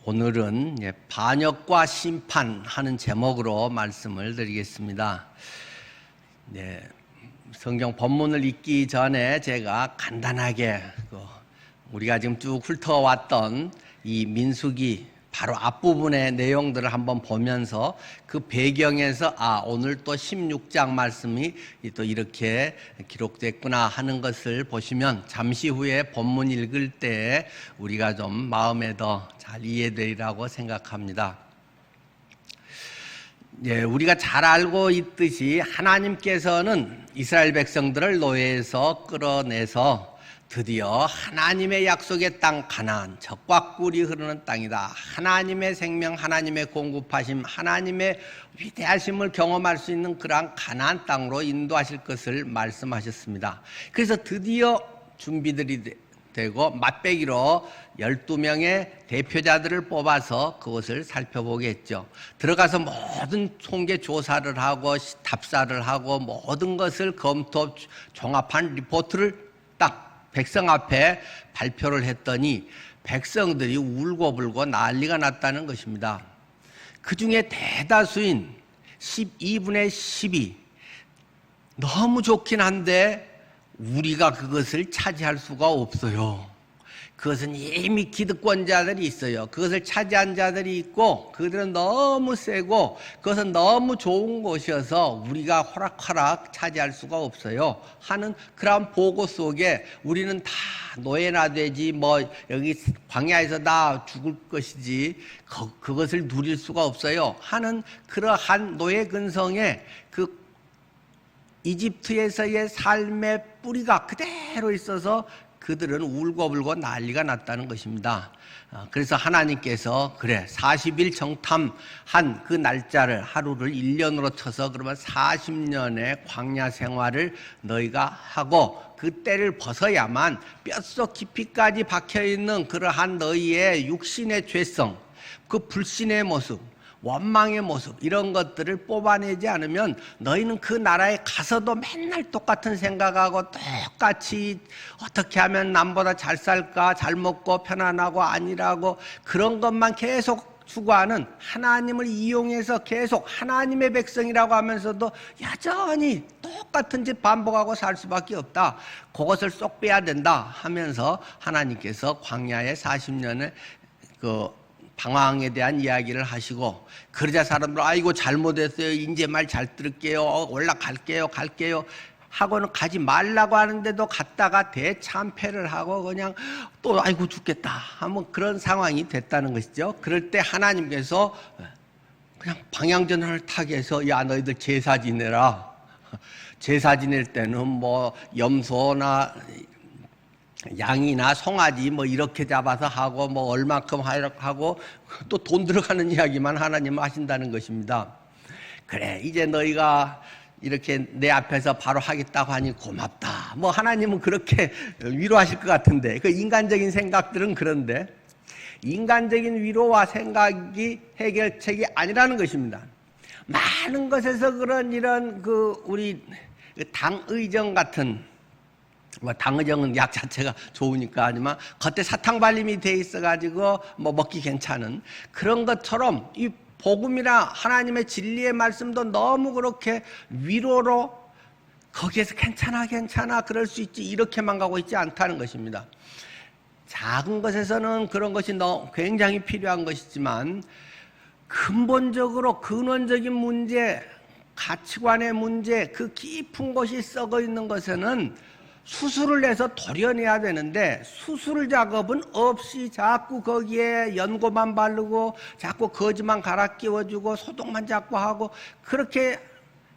오늘은 반역과 심판하는 제목으로 말씀을 드리겠습니다. 성경 본문을 읽기 전에 제가 간단하게 우리가 지금 쭉 훑어왔던 이 민수기 바로 앞부분의 내용들을 한번 보면서 그 배경에서 오늘 또 16장 말씀이 또 이렇게 기록됐구나 하는 것을 보시면 잠시 후에 본문 읽을 때 우리가 좀 마음에 더 잘 이해되리라고 생각합니다. 우리가 잘 알고 있듯이 하나님께서는 이스라엘 백성들을 노예에서 끌어내서 드디어 하나님의 약속의 땅 가나안, 젖과 꿀이 흐르는 땅이다. 하나님의 생명, 하나님의 공급하심, 하나님의 위대하심을 경험할 수 있는 그러한 가나안 땅으로 인도하실 것을 말씀하셨습니다. 그래서 드디어 준비들이 되고 맛배기로 12명의 대표자들을 뽑아서 그것을 살펴보겠죠. 들어가서 모든 통계 조사를 하고 답사를 하고 모든 것을 검토 종합한 리포트를 딱 백성 앞에 발표를 했더니 백성들이 울고불고 난리가 났다는 것입니다. 그 중에 대다수인 12분의 10이 너무 좋긴 한데 우리가 그것을 차지할 수가 없어요. 그것은 이미 기득권자들이 있어요. 그것을 차지한 자들이 있고 그들은 너무 세고 그것은 너무 좋은 것이어서 우리가 호락호락 차지할 수가 없어요 하는 그런 보고 속에 우리는 다 노예나 되지 여기 광야에서 다 죽을 것이지 그것을 누릴 수가 없어요 하는 그러한 노예 근성에 그 이집트에서의 삶의 뿌리가 그대로 있어서 그들은 울고불고 난리가 났다는 것입니다. 그래서 하나님께서 40일 정탐한 그 날짜를 하루를 1년으로 쳐서 그러면 40년의 광야 생활을 너희가 하고 그 때를 벗어야만 뼛속 깊이까지 박혀있는 그러한 너희의 육신의 죄성, 그 불신의 모습, 원망의 모습 이런 것들을 뽑아내지 않으면 너희는 그 나라에 가서도 맨날 똑같은 생각하고 똑같이 어떻게 하면 남보다 잘 살까, 잘 먹고 편안하고 안일하고 그런 것만 계속 추구하는 하나님을 이용해서 계속 하나님의 백성이라고 하면서도 여전히 똑같은 짓 반복하고 살 수밖에 없다. 그것을 쏙 빼야 된다 하면서 하나님께서 광야의 40년을 방황에 대한 이야기를 하시고 그러자 사람들 아이고 잘못했어요. 이제 말 잘 들을게요. 올라갈게요. 갈게요. 하고는 가지 말라고 하는데도 갔다가 대참패를 하고 그냥 또 아이고 죽겠다 하면 그런 상황이 됐다는 것이죠. 그럴 때 하나님께서 그냥 방향전환을 타게 해서 야 너희들 제사 지내라. 제사 지낼 때는 염소나 양이나 송아지 이렇게 잡아서 하고 얼마큼 하고 또 돈 들어가는 이야기만 하나님은 하신다는 것입니다. 그래 이제 너희가 이렇게 내 앞에서 바로 하겠다고 하니 고맙다. 하나님은 그렇게 위로하실 것 같은데 그 인간적인 생각들은 그런데 인간적인 위로와 생각이 해결책이 아니라는 것입니다. 많은 것에서 이런 우리 당의정 같은 당의정은 약 자체가 좋으니까 하지만 겉에 사탕 발림이 돼 있어가지고 먹기 괜찮은 그런 것처럼 이 복음이나 하나님의 진리의 말씀도 너무 그렇게 위로로 거기에서 괜찮아 그럴 수 있지 이렇게만 가고 있지 않다는 것입니다. 작은 것에서는 그런 것이 굉장히 필요한 것이지만 근본적으로 근원적인 문제, 가치관의 문제, 그 깊은 곳이 썩어 있는 것에는 수술을 해서 도려내야 되는데 수술 작업은 없이 자꾸 거기에 연고만 바르고 자꾸 거지만 갈아 끼워주고 소독만 자꾸 하고 그렇게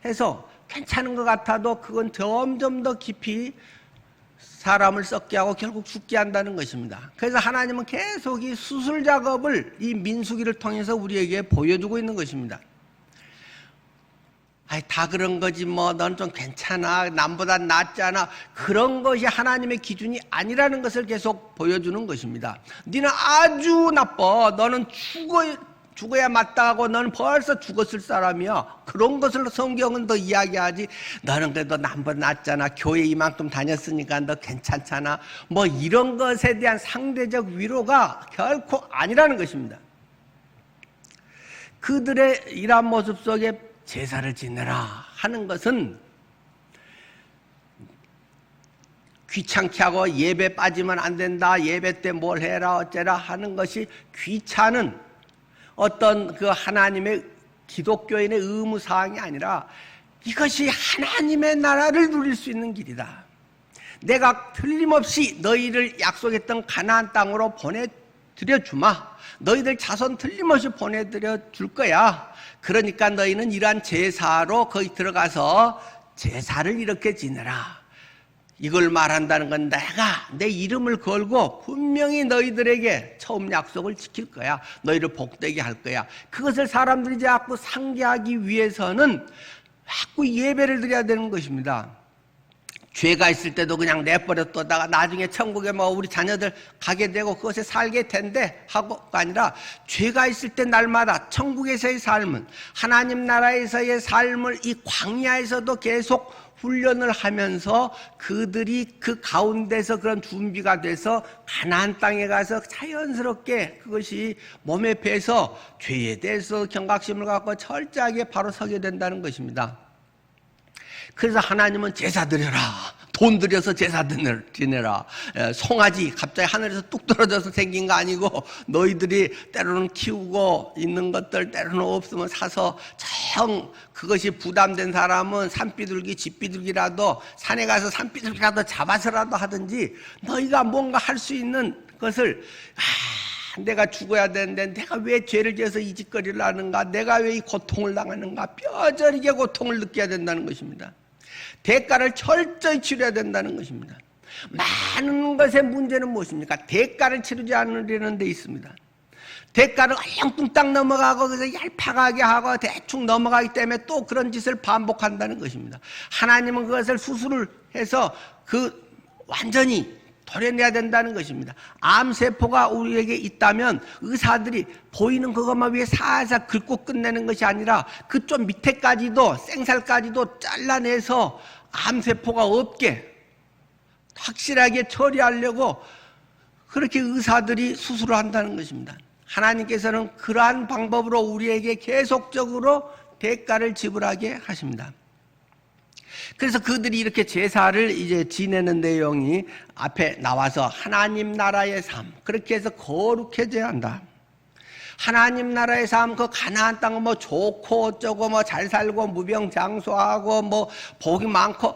해서 괜찮은 것 같아도 그건 점점 더 깊이 사람을 썩게 하고 결국 죽게 한다는 것입니다. 그래서 하나님은 계속 이 수술 작업을 이 민수기를 통해서 우리에게 보여주고 있는 것입니다. 다 그런 거지 넌 좀 괜찮아 남보다 낫잖아 그런 것이 하나님의 기준이 아니라는 것을 계속 보여주는 것입니다. 너는 아주 나빠. 너는 죽어야 마땅하고 너는 벌써 죽었을 사람이야. 그런 것을 성경은 더 이야기하지. 너는 그래도 남보다 낫잖아. 교회 이만큼 다녔으니까 너 괜찮잖아. 이런 것에 대한 상대적 위로가 결코 아니라는 것입니다. 그들의 이러한 모습 속에 제사를 지내라 하는 것은 귀찮게 하고 예배 빠지면 안 된다, 예배 때 뭘 해라 어째라 하는 것이 귀찮은 어떤 그 하나님의 기독교인의 의무사항이 아니라 이것이 하나님의 나라를 누릴 수 있는 길이다. 내가 틀림없이 너희를 약속했던 가나안 땅으로 보내드려 주마. 너희들 자손 틀림없이 보내드려 줄 거야. 그러니까 너희는 이러한 제사로 거기 들어가서 제사를 이렇게 지내라. 이걸 말한다는 건 내가 내 이름을 걸고 분명히 너희들에게 처음 약속을 지킬 거야. 너희를 복되게 할 거야. 그것을 사람들이 자꾸 상기하기 위해서는 자꾸 예배를 드려야 되는 것입니다. 죄가 있을 때도 그냥 내버려뒀다가 나중에 천국에 뭐 우리 자녀들 가게 되고 그것에 살게 된대 하고가 아니라 죄가 있을 때 날마다 천국에서의 삶은 하나님 나라에서의 삶을 이 광야에서도 계속 훈련을 하면서 그들이 그 가운데서 그런 준비가 돼서 가나안 땅에 가서 자연스럽게 그것이 몸에 배서 죄에 대해서 경각심을 갖고 철저하게 바로 서게 된다는 것입니다. 그래서 하나님은 제사 드려라, 돈 들여서 제사 지내라, 송아지 갑자기 하늘에서 뚝 떨어져서 생긴 거 아니고 너희들이 때로는 키우고 있는 것들 때로는 없으면 사서 정 그것이 부담된 사람은 산비둘기 집비둘기라도 산에 가서 산비둘기라도 잡아서라도 하든지 너희가 뭔가 할 수 있는 것을 내가 죽어야 되는데 내가 왜 죄를 지어서 이 짓거리를 하는가, 내가 왜 이 고통을 당하는가, 뼈저리게 고통을 느껴야 된다는 것입니다. 대가를 철저히 치러야 된다는 것입니다. 많은 것의 문제는 무엇입니까? 대가를 치르지 않으려는 데 있습니다. 대가를 얼렁뚱땅 넘어가고 그래서 얄팍하게 하고 대충 넘어가기 때문에 또 그런 짓을 반복한다는 것입니다. 하나님은 그것을 수술을 해서 그 완전히 도려내야 된다는 것입니다. 암세포가 우리에게 있다면 의사들이 보이는 그것만 위해 살살 긁고 끝내는 것이 아니라 그쪽 밑에까지도 생살까지도 잘라내서 암세포가 없게 확실하게 처리하려고 그렇게 의사들이 수술을 한다는 것입니다. 하나님께서는 그러한 방법으로 우리에게 계속적으로 대가를 지불하게 하십니다. 그래서 그들이 이렇게 제사를 이제 지내는 내용이 앞에 나와서 하나님 나라의 삶, 그렇게 해서 거룩해져야 한다. 하나님 나라의 삶, 그 가나안 땅은 뭐 좋고 어쩌고 뭐 잘 살고 무병장수하고 뭐 복이 많고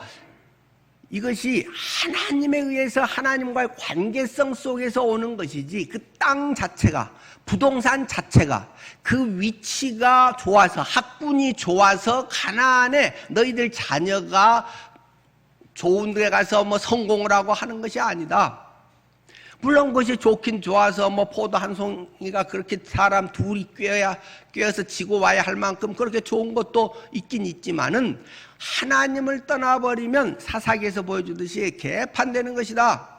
이것이 하나님에 의해서 하나님과의 관계성 속에서 오는 것이지 그 땅 자체가 부동산 자체가 그 위치가 좋아서 학군이 좋아서 가나안에 너희들 자녀가 좋은 데 가서 뭐 성공을 하고 하는 것이 아니다. 물론 그것이 좋긴 좋아서 뭐 포도 한 송이가 그렇게 사람 둘이 꿰어서 지고 와야 할 만큼 그렇게 좋은 것도 있긴 있지만은 하나님을 떠나버리면 사사기에서 보여주듯이 개판되는 것이다.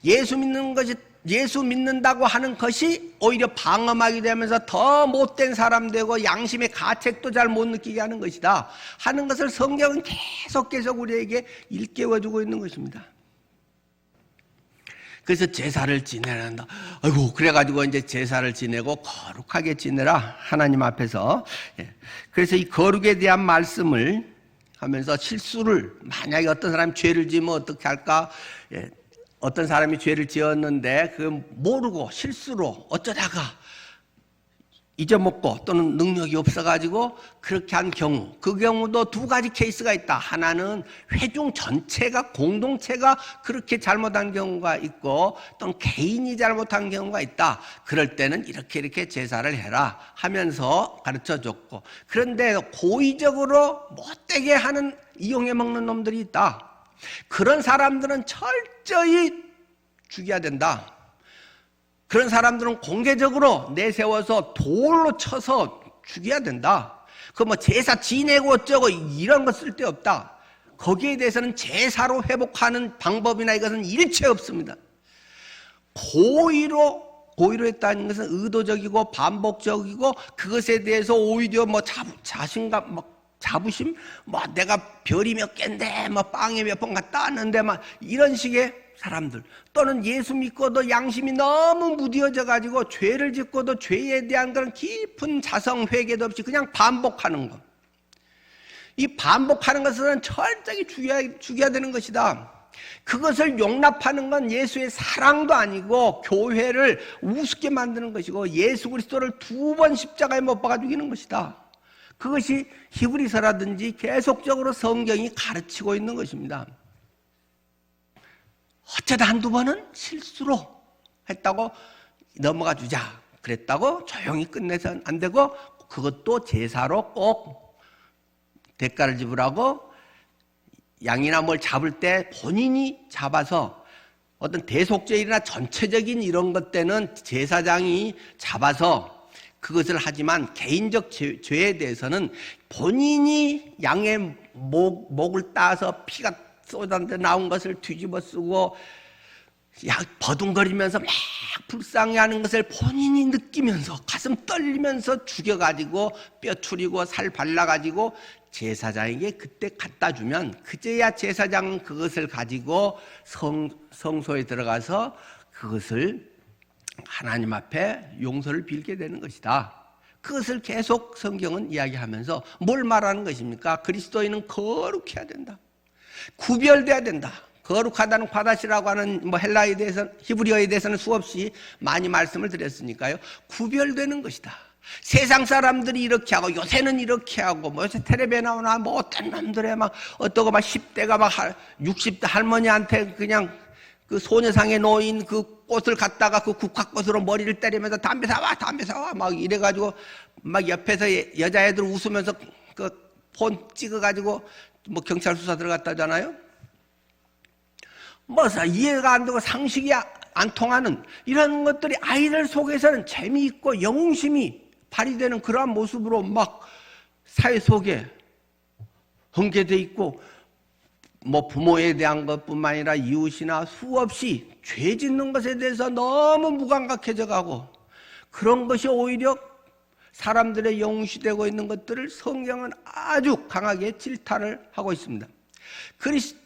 예수 믿는다고 하는 것이 오히려 방어막이 되면서 더 못된 사람 되고 양심의 가책도 잘 못 느끼게 하는 것이다 하는 것을 성경은 계속 우리에게 일깨워주고 있는 것입니다. 그래서 제사를 지내란다. 아이고, 그래가지고 이제 제사를 지내고 거룩하게 지내라 하나님 앞에서. 그래서 이 거룩에 대한 말씀을 하면서 실수를, 만약에 어떤 사람이 죄를 지으면 어떻게 할까? 어떤 사람이 죄를 지었는데 그 모르고 실수로 어쩌다가 잊어먹고 또는 능력이 없어가지고 그렇게 한 경우, 그 경우도 두 가지 케이스가 있다. 하나는 회중 전체가 공동체가 그렇게 잘못한 경우가 있고 또는 개인이 잘못한 경우가 있다. 그럴 때는 이렇게 제사를 해라 하면서 가르쳐줬고, 그런데 고의적으로 못되게 하는 이용해 먹는 놈들이 있다. 그런 사람들은 철저히 죽여야 된다. 그런 사람들은 공개적으로 내세워서 돌로 쳐서 죽여야 된다. 그 뭐 제사 지내고 어쩌고 이런 거 쓸데없다. 거기에 대해서는 제사로 회복하는 방법이나 이것은 일체 없습니다. 고의로 했다는 것은 의도적이고 반복적이고 그것에 대해서 오히려 뭐 자신감, 자부심, 뭐 내가 별이 몇 개인데 뭐 빵에 몇 번 갔다 왔는데 막 이런 식의 사람들, 또는 예수 믿고도 양심이 너무 무뎌져 가지고 죄를 짓고도 죄에 대한 그런 깊은 자성 회개도 없이 그냥 반복하는 것. 이 반복하는 것은 철저히 죽여야 되는 것이다. 그것을 용납하는 건 예수의 사랑도 아니고 교회를 우습게 만드는 것이고 예수 그리스도를 2번 십자가에 못 박아 죽이는 것이다. 그것이 히브리서라든지 계속적으로 성경이 가르치고 있는 것입니다. 어쩌다 한두 번은 실수로 했다고 넘어가 주자 그랬다고 조용히 끝내서는 안 되고 그것도 제사로 꼭 대가를 지불하고 양이나 뭘 잡을 때 본인이 잡아서 어떤 대속죄일이나 전체적인 이런 것 때는 제사장이 잡아서 그것을 하지만 개인적 죄에 대해서는 본인이 양의 목을 따서 피가 쏟아져 나온 것을 뒤집어 쓰고 버둥거리면서 막 불쌍해하는 것을 본인이 느끼면서 가슴 떨리면서 죽여가지고 뼈 추리고 살 발라가지고 제사장에게 그때 갖다 주면 그제야 제사장은 그것을 가지고 성소에 들어가서 그것을 하나님 앞에 용서를 빌게 되는 것이다. 그것을 계속 성경은 이야기하면서 뭘 말하는 것입니까? 그리스도인은 거룩해야 된다. 구별돼야 된다. 거룩하다는 과다시라고 하는 헬라어에 대해서 히브리어에 대해서는 수없이 많이 말씀을 드렸으니까요. 구별되는 것이다. 세상 사람들이 이렇게 하고 요새는 이렇게 하고 요새 텔레비에 나오나 어떤 놈들의 어떠고 10대가 60대 할머니한테 그냥 그 소녀상에 놓인 그 꽃을 갖다가 그 국화꽃으로 머리를 때리면서 담배 사와 막 이래가지고 막 옆에서 여자애들 웃으면서 그 폰 찍어가지고 경찰 수사 들어갔다잖아요. 이해가 안 되고 상식이 안 통하는 이런 것들이 아이들 속에서는 재미있고 영웅심이 발휘되는 그러한 모습으로 막 사회 속에 흥계돼 있고 부모에 대한 것뿐만 아니라 이웃이나 수없이 죄 짓는 것에 대해서 너무 무감각해져 가고 그런 것이 오히려 사람들의 영웅시 되고 있는 것들을 성경은 아주 강하게 질타를 하고 있습니다.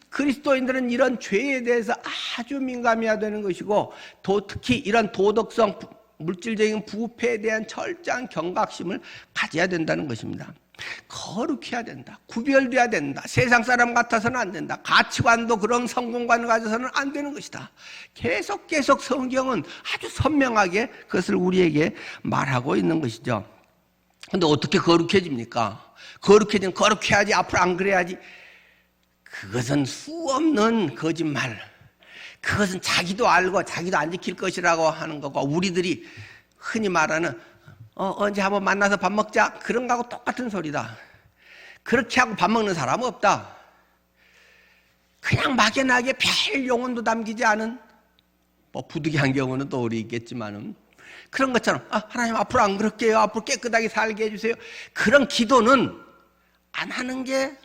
그리스도인들은 이런 죄에 대해서 아주 민감해야 되는 것이고 특히 이런 도덕성, 물질적인 부패에 대한 철저한 경각심을 가져야 된다는 것입니다. 거룩해야 된다. 구별돼야 된다. 세상 사람 같아서는 안 된다. 가치관도 그런 성공관을 가져서는 안 되는 것이다. 계속 성경은 아주 선명하게 그것을 우리에게 말하고 있는 것이죠. 그런데 어떻게 거룩해집니까? 거룩해지면 거룩해야지, 앞으로 안 그래야지. 그것은 수없는 거짓말. 그것은 자기도 알고 자기도 안 지킬 것이라고 하는 거고 우리들이 흔히 말하는 언제 한번 만나서 밥 먹자 그런 거하고 똑같은 소리다. 그렇게 하고 밥 먹는 사람은 없다. 그냥 막연하게 별 용언도 담기지 않은 부득이한 경우는 또 우리 있겠지만은 그런 것처럼 하나님 앞으로 안 그럴게요. 앞으로 깨끗하게 살게 해주세요. 그런 기도는 안 하는 게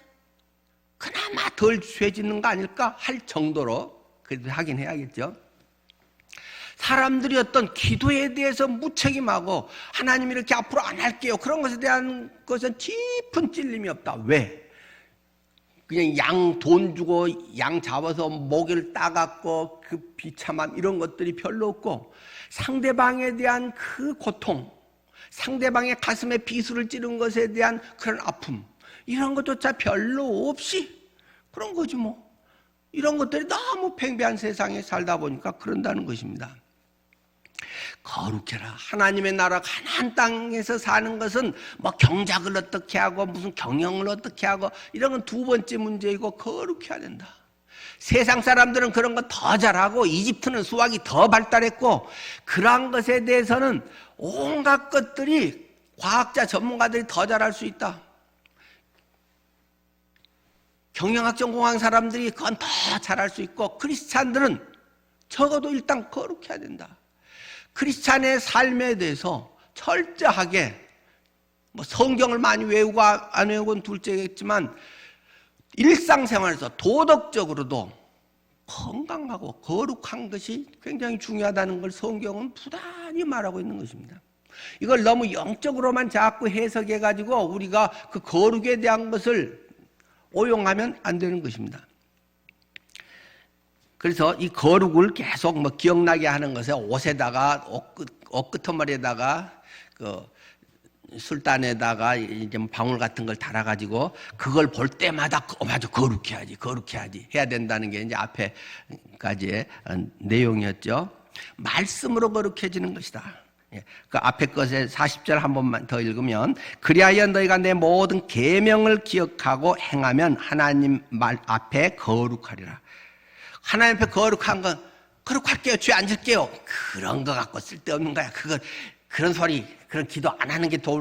그나마 덜 죄 짓는 거 아닐까 할 정도로 그래도 하긴 해야겠죠. 사람들이 어떤 기도에 대해서 무책임하고 하나님 이렇게 앞으로 안 할게요. 그런 것에 대한 것은 깊은 찔림이 없다. 왜? 그냥 양 돈 주고 양 잡아서 목을 따갖고 그 비참함 이런 것들이 별로 없고 상대방에 대한 그 고통, 상대방의 가슴에 비수를 찌른 것에 대한 그런 아픔 이런 것조차 별로 없이 그런 거지 뭐. 이런 것들이 너무 팽배한 세상에 살다 보니까 그런다는 것입니다. 거룩해라. 하나님의 나라 가나안 땅에서 사는 것은 경작을 어떻게 하고 무슨 경영을 어떻게 하고 이런 건 두 번째 문제이고 거룩해야 된다. 세상 사람들은 그런 거 더 잘하고 이집트는 수학이 더 발달했고 그러한 것에 대해서는 온갖 것들이 과학자 전문가들이 더 잘할 수 있다. 경영학 전공한 사람들이 그건 더 잘할 수 있고 크리스찬들은 적어도 일단 거룩해야 된다. 크리스찬의 삶에 대해서 철저하게 성경을 많이 외우고 안 외우고는 둘째겠지만 일상생활에서 도덕적으로도 건강하고 거룩한 것이 굉장히 중요하다는 걸 성경은 부단히 말하고 있는 것입니다. 이걸 너무 영적으로만 자꾸 해석해가지고 우리가 그 거룩에 대한 것을 오용하면 안 되는 것입니다. 그래서 이 거룩을 계속 뭐 기억나게 하는 것에 옷에다가 옷 끄트머리에다가 그 술단에다가 이제 방울 같은 걸 달아가지고 그걸 볼 때마다 맞아 거룩해야지 해야 된다는 게 이제 앞에까지의 내용이었죠. 말씀으로 거룩해지는 것이다. 그 앞에 것에 40절 한 번만 더 읽으면 그리하여 너희가 내 모든 계명을 기억하고 행하면 하나님 말 앞에 거룩하리라. 하나님 앞에 거룩한 건 거룩할게요, 주에 앉을게요, 그런 거 갖고 쓸데없는 거야. 그런 소리, 그런 기도 안 하는 게 더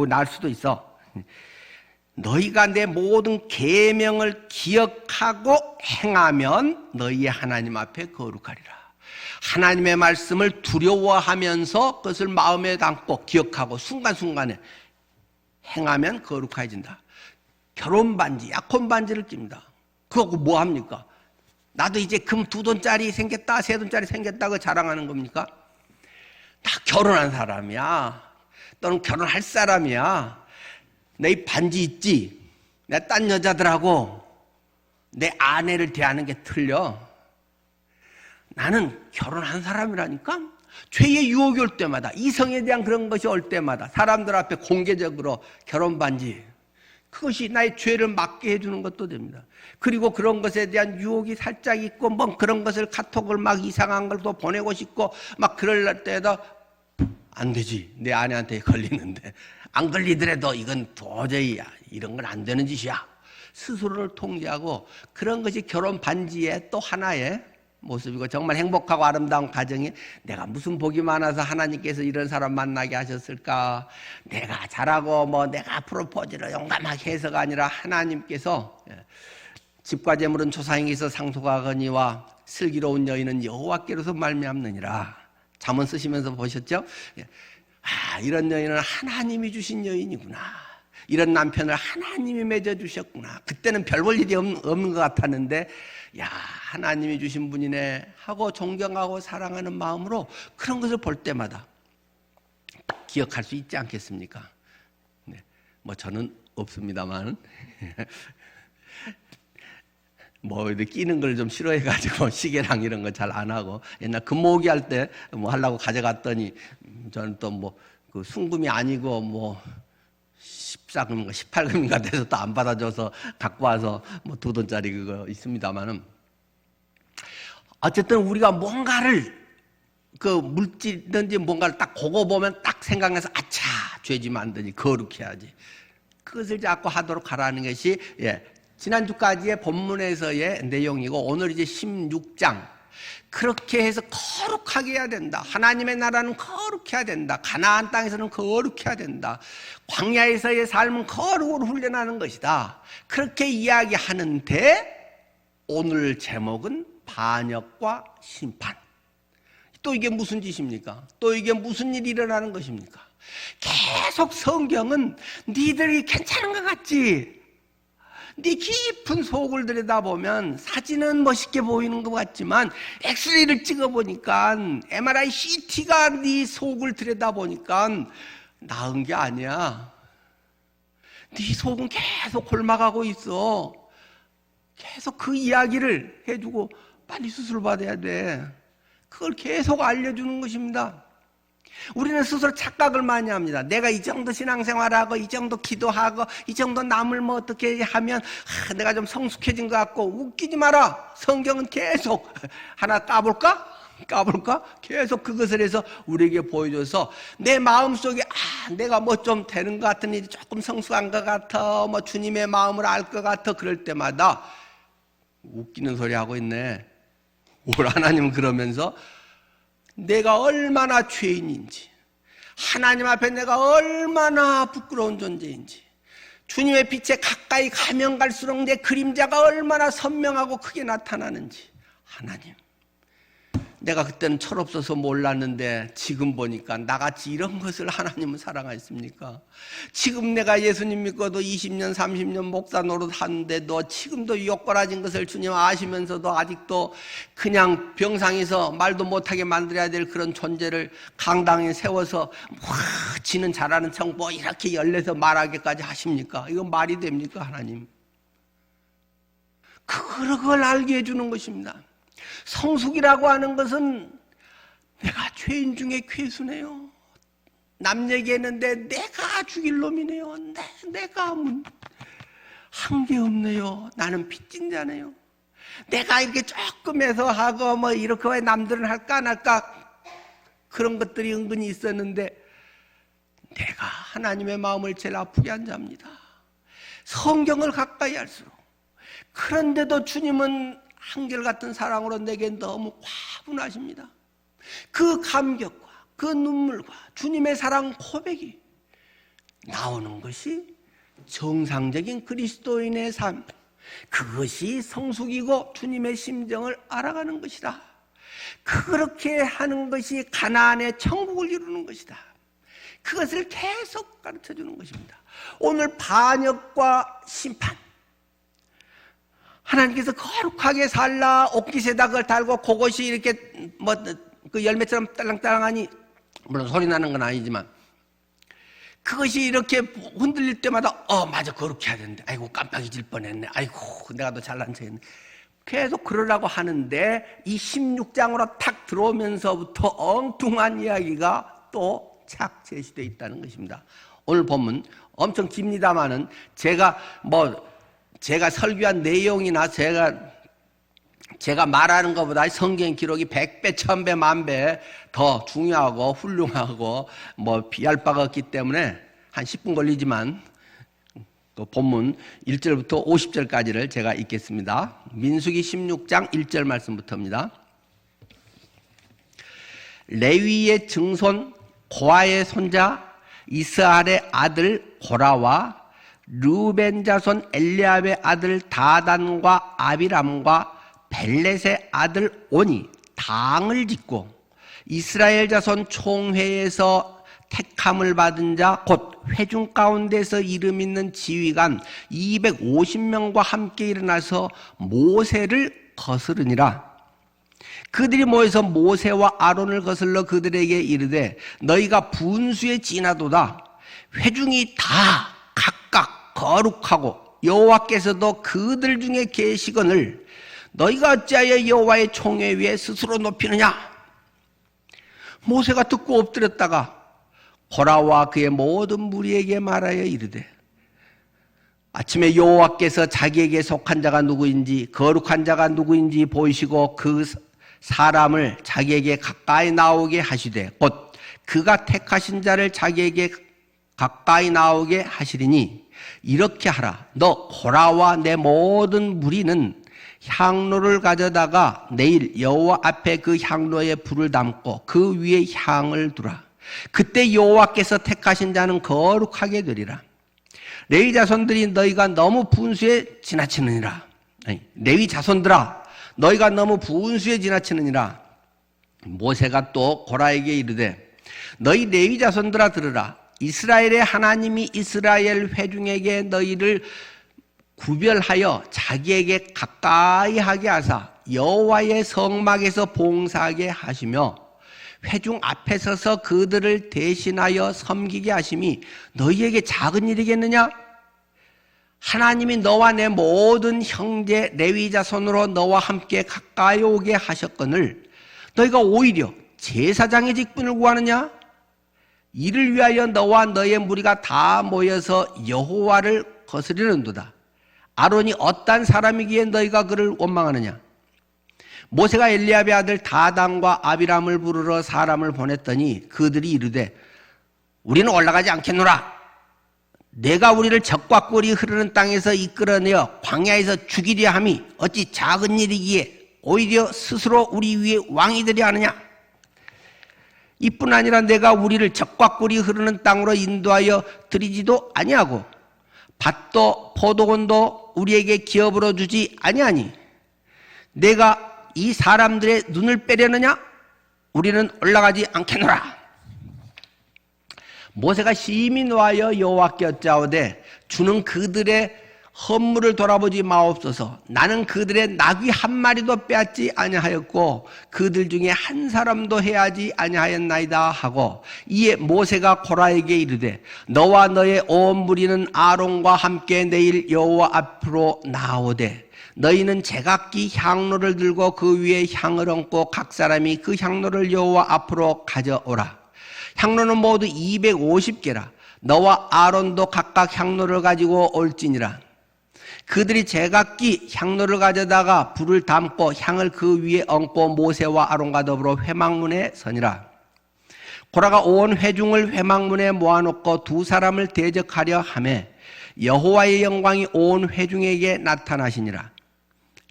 나을 수도 있어. 너희가 내 모든 계명을 기억하고 행하면 너희의 하나님 앞에 거룩하리라. 하나님의 말씀을 두려워하면서 그것을 마음에 담고 기억하고 순간순간에 행하면 거룩해진다. 결혼 반지, 약혼 반지를 낍니다. 그거 뭐 합니까? 나도 이제 금 2돈짜리 생겼다, 3돈짜리 생겼다고 자랑하는 겁니까? 나 결혼한 사람이야. 너는 결혼할 사람이야. 내 이 반지 있지? 내가 딴 여자들하고 내 아내를 대하는 게 틀려. 나는 결혼한 사람이라니까. 죄의 유혹이 올 때마다, 이성에 대한 그런 것이 올 때마다 사람들 앞에 공개적으로 결혼 반지, 그것이 나의 죄를 막게 해주는 것도 됩니다. 그리고 그런 것에 대한 유혹이 살짝 있고 뭐 그런 것을 카톡을 막 이상한 걸 또 보내고 싶고 막 그럴 때에도 안 되지, 내 아내한테 걸리는데. 안 걸리더라도 이건 도저히 이런 건 안 되는 짓이야. 스스로를 통제하고, 그런 것이 결혼 반지의 또 하나의 모습이고, 정말 행복하고 아름다운 가정이 내가 무슨 복이 많아서 하나님께서 이런 사람 만나게 하셨을까, 내가 잘하고 뭐 내가 프로포즈를 용감하게 해서가 아니라 하나님께서 집과 재물은 조상에게서 상속하거니와 슬기로운 여인은 여호와께로서 말미암느니라. 잠언 쓰시면서 보셨죠? 이런 여인은 하나님이 주신 여인이구나, 이런 남편을 하나님이 맺어주셨구나. 그때는 별 볼 일이 없는 것 같았는데, 야, 하나님이 주신 분이네 하고 존경하고 사랑하는 마음으로 그런 것을 볼 때마다 기억할 수 있지 않겠습니까? 네, 뭐 저는 없습니다만 뭐 이렇게 끼는 걸 좀 싫어해가지고 시계랑 이런 거 잘 안 하고, 옛날 금모으기 할 때 뭐 하려고 가져갔더니 저는 또 뭐 그 순금이 아니고 뭐 14금인가 18금인가 돼서 또 안 받아줘서 갖고 와서 뭐 2돈짜리 그거 있습니다만은, 어쨌든 우리가 뭔가를 그 물질든지 뭔가를 딱 그거 보면 딱 생각나서 아차, 죄지면 안 되지, 거룩해야지, 그것을 자꾸 하도록 하라는 것이 지난주까지의 본문에서의 내용이고, 오늘 이제 16장 그렇게 해서 거룩하게 해야 된다. 하나님의 나라는 거룩해야 된다. 가나안 땅에서는 거룩해야 된다. 광야에서의 삶은 거룩으로 훈련하는 것이다. 그렇게 이야기하는데 오늘 제목은 반역과 심판. 또 이게 무슨 짓입니까? 또 이게 무슨 일이 일어나는 것입니까? 계속 성경은 니들이 괜찮은 것 같지? 네 깊은 속을 들여다보면 사진은 멋있게 보이는 것 같지만 엑스레이를 찍어보니까, MRI CT가 네 속을 들여다보니까 나은 게 아니야. 네 속은 계속 곪아가고 있어. 계속 그 이야기를 해주고 빨리 수술 받아야 돼. 그걸 계속 알려주는 것입니다. 우리는 스스로 착각을 많이 합니다. 내가 이 정도 신앙생활하고 이 정도 기도하고 이 정도 남을 뭐 어떻게 하면 내가 좀 성숙해진 것 같고. 웃기지 마라. 성경은 계속 하나 까볼까? 계속 그것을 해서 우리에게 보여줘서 내 마음속에 내가 뭐 좀 되는 것 같은 일이 조금 성숙한 것 같아, 뭐 주님의 마음을 알 것 같아, 그럴 때마다 웃기는 소리 하고 있네. 우리 하나님은 그러면서 내가 얼마나 죄인인지, 하나님 앞에 내가 얼마나 부끄러운 존재인지, 주님의 빛에 가까이 가면 갈수록 내 그림자가 얼마나 선명하고 크게 나타나는지, 하나님, 내가 그때는 철없어서 몰랐는데 지금 보니까 나같이 이런 것을 하나님은 사랑하십니까? 지금 내가 예수님 믿고도 20년 30년 목사 노릇 하는데도 지금도 욕걸어진 것을 주님 아시면서도 아직도 그냥 병상에서 말도 못하게 만들어야 될 그런 존재를 강당에 세워서 지는 잘하는 척 뭐 이렇게 열내서 말하기까지 하십니까? 이건 말이 됩니까, 하나님? 그걸 알게 해주는 것입니다. 성숙이라고 하는 것은 내가 죄인 중에 괴수네요. 남 얘기했는데 내가 죽일 놈이네요. 내가 한 게 없네요. 나는 빚진 자네요. 내가 이렇게 조금 해서 하고 뭐 이렇게 왜 남들은 할까 안 할까 그런 것들이 은근히 있었는데 내가 하나님의 마음을 제일 아프게 한 자입니다. 성경을 가까이 할수록 그런데도 주님은 한결같은 사랑으로 내게 너무 과분하십니다. 그 감격과 그 눈물과 주님의 사랑 고백이 나오는 것이 정상적인 그리스도인의 삶, 그것이 성숙이고 주님의 심정을 알아가는 것이다. 그렇게 하는 것이 가나안의 천국을 이루는 것이다. 그것을 계속 가르쳐주는 것입니다. 오늘 반역과 심판, 하나님께서 거룩하게 살라 옥기새다 그걸 달고 그것이 이렇게 뭐 그 열매처럼 딸랑딸랑하니 물론 소리 나는 건 아니지만 그것이 이렇게 흔들릴 때마다 맞아 그렇게 해야 되는데 아이고 깜빡이질 뻔했네. 아이고 내가 더 잘난 척했네. 계속 그러려고 하는데 이 16장으로 탁 들어오면서부터 엉뚱한 이야기가 또 착 제시되어 있다는 것입니다. 오늘 본문 엄청 깁니다마는 제가 설교한 내용이나 제가 말하는 것보다 성경 기록이 100배, 1000배, 10,000배 더 중요하고 훌륭하고 비할 바가 없기 때문에 한 10분 걸리지만 그 본문 1절부터 50절까지를 제가 읽겠습니다. 민수기 16장 1절 말씀부터입니다. 레위의 증손 고아의 손자 이스할의 아들 고라와 르벤 자손 엘리압의 아들 다단과 아비람과 벨렛의 아들 온이 당을 짓고 이스라엘 자손 총회에서 택함을 받은 자 곧 회중 가운데서 이름 있는 지휘관 250명과 함께 일어나서 모세를 거스르니라. 그들이 모여서 모세와 아론을 거슬러 그들에게 이르되 너희가 분수에 지나도다. 회중이 다 각각 거룩하고 여호와께서도 그들 중에 계시거늘 너희가 어찌하여 여호와의 총회 위에 스스로 높이느냐. 모세가 듣고 엎드렸다가 고라와 그의 모든 무리에게 말하여 이르되 아침에 여호와께서 자기에게 속한 자가 누구인지 거룩한 자가 누구인지 보이시고 그 사람을 자기에게 가까이 나오게 하시되 곧 그가 택하신 자를 자기에게 가까이 나오게 하시리니 이렇게 하라. 너 고라와 내 모든 무리는 향로를 가져다가 내일 여호와 앞에 그 향로에 불을 담고 그 위에 향을 두라. 그때 여호와께서 택하신 자는 거룩하게 되리라. 레위 자손들이 너희가 너무 분수에 지나치느니라. 레위 자손들아 너희가 너무 분수에 지나치느니라. 모세가 또 고라에게 이르되 너희 레위 자손들아 들으라. 이스라엘의 하나님이 이스라엘 회중에게 너희를 구별하여 자기에게 가까이 하게 하사 여호와의 성막에서 봉사하게 하시며 회중 앞에 서서 그들을 대신하여 섬기게 하심이 너희에게 작은 일이겠느냐? 하나님이 너와 내 모든 형제 레위 자손으로 너와 함께 가까이 오게 하셨거늘 너희가 오히려 제사장의 직분을 구하느냐? 이를 위하여 너와 너의 무리가 다 모여서 여호와를 거스리는도다. 아론이 어떤 사람이기에 너희가 그를 원망하느냐? 모세가 엘리압의 아들 다단과 아비람을 부르러 사람을 보냈더니 그들이 이르되 우리는 올라가지 않겠노라. 내가 우리를 적과 꿀이 흐르는 땅에서 이끌어내어 광야에서 죽이려 함이 어찌 작은 일이기에 오히려 스스로 우리 위에 왕이 되려 하느냐? 이뿐 아니라 내가 우리를 적과 꿀이 흐르는 땅으로 인도하여 드리지도 아니하고 밭도 포도원도 우리에게 기업으로 주지 아니하니 내가 이 사람들의 눈을 빼려느냐? 우리는 올라가지 않겠노라. 모세가 심히 노하여 여호와께 여짜오되 주는 그들의 헌물을 돌아보지 마옵소서. 나는 그들의 나귀 한 마리도 빼앗지 아니하였고 그들 중에 한 사람도 해하지 아니하였나이다 하고, 이에 모세가 고라에게 이르되 너와 너의 온 무리는 아론과 함께 내일 여호와 앞으로 나오되 너희는 제각기 향로를 들고 그 위에 향을 얹고 각 사람이 그 향로를 여호와 앞으로 가져오라. 향로는 모두 250개라. 너와 아론도 각각 향로를 가지고 올지니라. 그들이 제각기 향로를 가져다가 불을 담고 향을 그 위에 얹고 모세와 아론과 더불어 회막문에 서니라. 고라가 온 회중을 회막문에 모아놓고 두 사람을 대적하려 하매 여호와의 영광이 온 회중에게 나타나시니라.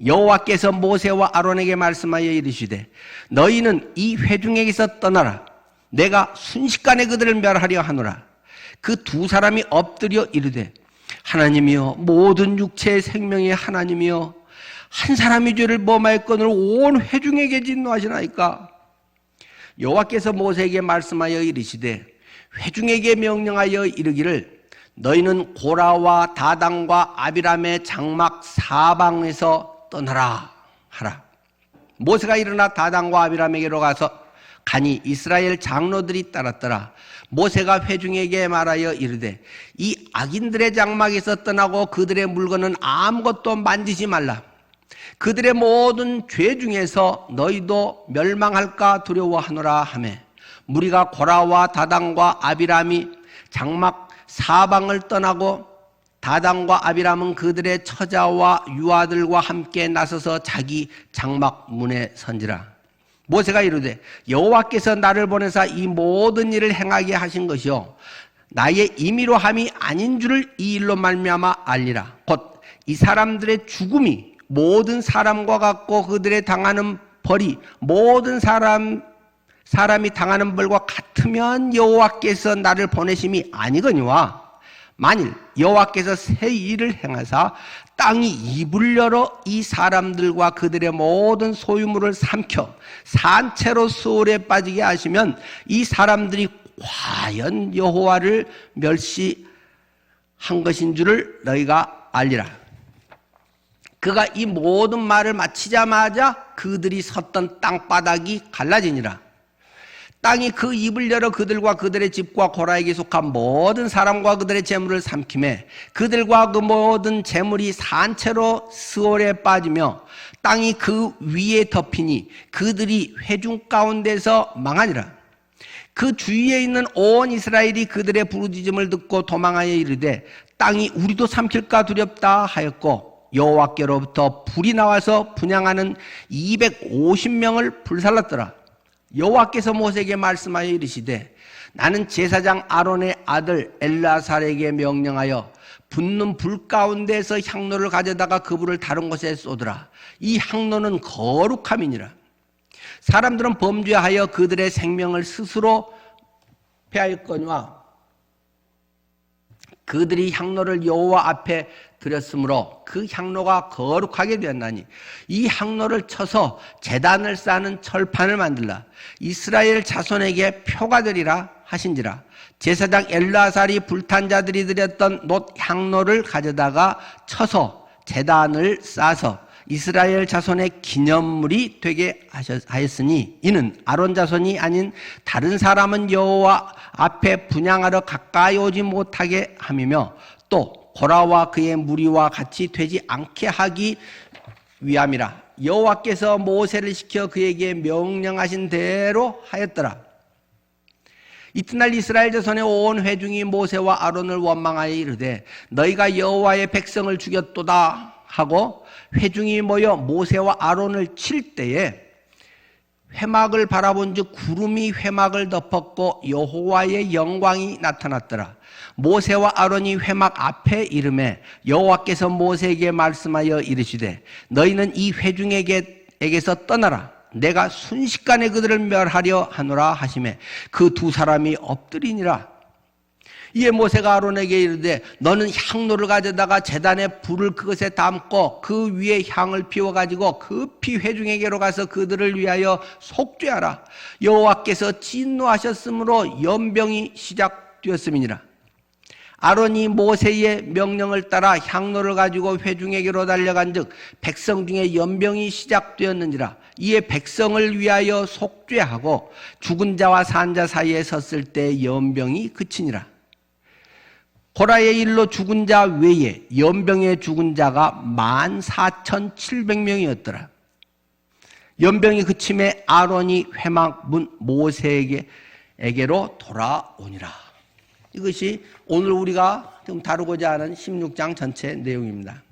여호와께서 모세와 아론에게 말씀하여 이르시되 너희는 이 회중에게서 떠나라. 내가 순식간에 그들을 멸하려 하노라. 그 두 사람이 엎드려 이르되 하나님이여, 모든 육체의 생명의 하나님이여, 한 사람이 죄를 범하였거늘 온 회중에게 진노하시나이까. 여호와께서 모세에게 말씀하여 이르시되 회중에게 명령하여 이르기를 너희는 고라와 다단과 아비람의 장막 사방에서 떠나라 하라. 모세가 일어나 다단과 아비람에게로 가니 이스라엘 장로들이 따랐더라. 모세가 회중에게 말하여 이르되 이 악인들의 장막에서 떠나고 그들의 물건은 아무것도 만지지 말라. 그들의 모든 죄 중에서 너희도 멸망할까 두려워하노라 하매, 무리가 고라와 다단과 아비람이 장막 사방을 떠나고 다단과 아비람은 그들의 처자와 유아들과 함께 나서서 자기 장막 문에 선지라. 모세가 이르되 여호와께서 나를 보내사 이 모든 일을 행하게 하신 것이요 나의 임의로 함이 아닌 줄을 이 일로 말미암아 알리라. 곧 이 사람들의 죽음이 모든 사람과 같고 그들의 당하는 벌이 모든 사람이 당하는 벌과 같으면 여호와께서 나를 보내심이 아니거니와, 만일 여호와께서 새 일을 행하사 땅이 입을 열어 이 사람들과 그들의 모든 소유물을 삼켜 산채로 수월에 빠지게 하시면 이 사람들이 과연 여호와를 멸시한 것인 줄을 너희가 알리라. 그가 이 모든 말을 마치자마자 그들이 섰던 땅바닥이 갈라지니라. 땅이 그 입을 열어 그들과 그들의 집과 고라에게 속한 모든 사람과 그들의 재물을 삼키매 그들과 그 모든 재물이 산채로 스올에 빠지며 땅이 그 위에 덮이니 그들이 회중 가운데서 망하니라. 그 주위에 있는 온 이스라엘이 그들의 부르짖음을 듣고 도망하여 이르되 땅이 우리도 삼킬까 두렵다 하였고, 여호와께로부터 불이 나와서 분향하는 250명을 불살랐더라. 여호와께서 모세에게 말씀하여 이르시되 나는 제사장 아론의 아들 엘라살에게 명령하여 붙는 불 가운데서 향로를 가져다가 그 불을 다른 곳에 쏟으라. 이 향로는 거룩함이니라. 사람들은 범죄하여 그들의 생명을 스스로 패하였거니와 그들이 향로를 여호와 앞에 드렸으므로 그 향로가 거룩하게 되었나니 이 향로를 쳐서 제단을 쌓는 철판을 만들라. 이스라엘 자손에게 표가 되리라 하신지라. 제사장 엘라살이 불탄 자들이 드렸던 놋 향로를 가져다가 쳐서 제단을 쌓아서 이스라엘 자손의 기념물이 되게 하였으니, 이는 아론 자손이 아닌 다른 사람은 여호와 앞에 분향하러 가까이 오지 못하게 함이며 또 고라와 그의 무리와 같이 되지 않게 하기 위함이라. 여호와께서 모세를 시켜 그에게 명령하신 대로 하였더라. 이튿날 이스라엘 자손의 온 회중이 모세와 아론을 원망하여 이르되 너희가 여호와의 백성을 죽였도다 하고 회중이 모여 모세와 아론을 칠 때에 회막을 바라본즉 구름이 회막을 덮었고 여호와의 영광이 나타났더라. 모세와 아론이 회막 앞에 이르매 여호와께서 모세에게 말씀하여 이르시되 너희는 이 회중에게서 떠나라. 내가 순식간에 그들을 멸하려 하노라 하시매 그 두 사람이 엎드리니라. 이에 모세가 아론에게 이르되 너는 향로를 가져다가 제단에 불을 그것에 담고 그 위에 향을 피워가지고 급히 회중에게로 가서 그들을 위하여 속죄하라. 여호와께서 진노하셨으므로 연병이 시작되었음이니라. 아론이 모세의 명령을 따라 향로를 가지고 회중에게로 달려간즉 백성 중에 연병이 시작되었는지라. 이에 백성을 위하여 속죄하고 죽은 자와 산 자 사이에 섰을 때 연병이 그치니라. 고라의 일로 죽은 자 외에 연병에 죽은 자가 14,700명이었더라. 연병이 그침에 아론이 회막 문 모세에게로 돌아오니라. 이것이 오늘 우리가 지금 다루고자 하는 16장 전체 내용입니다.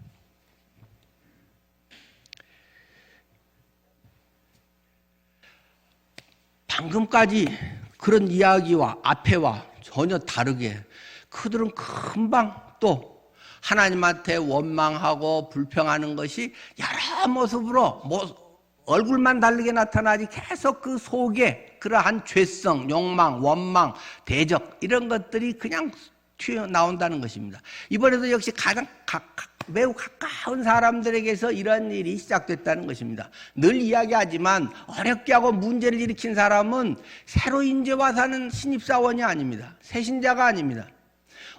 방금까지 그런 이야기와 앞에와 전혀 다르게 그들은 금방 또 하나님한테 원망하고 불평하는 것이 여러 모습으로 얼굴만 다르게 나타나지 계속 그 속에 그러한 죄성, 욕망, 원망, 대적 이런 것들이 그냥 튀어나온다는 것입니다. 이번에도 역시 매우 가까운 사람들에게서 이런 일이 시작됐다는 것입니다. 늘 이야기하지만 어렵게 하고 문제를 일으킨 사람은 새로 이제 와서 하는 신입사원이 아닙니다. 새신자가 아닙니다.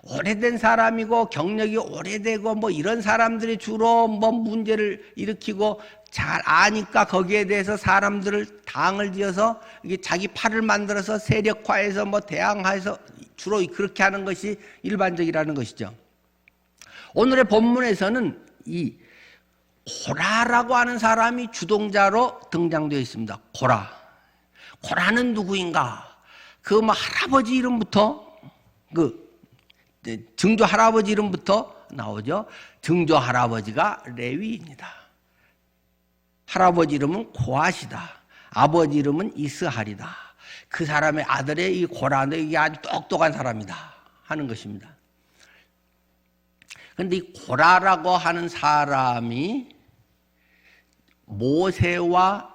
오래된 사람이고 경력이 오래되고 뭐 이런 사람들이 주로 뭐 문제를 일으키고 잘 아니까 거기에 대해서 사람들을 당을 지어서 이게 자기 팔을 만들어서 세력화해서 뭐 대항해서 주로 그렇게 하는 것이 일반적이라는 것이죠. 오늘의 본문에서는 이 고라라고 하는 사람이 주동자로 등장되어 있습니다. 고라는 누구인가? 그 뭐 할아버지 이름부터 증조 할아버지 이름부터 나오죠. 증조 할아버지가 레위입니다. 할아버지 이름은 고앗이다. 아버지 이름은 이스할이다. 그 사람의 아들의 이 고라는 이게 아주 똑똑한 사람이다 하는 것입니다. 그런데 이 고라라고 하는 사람이 모세와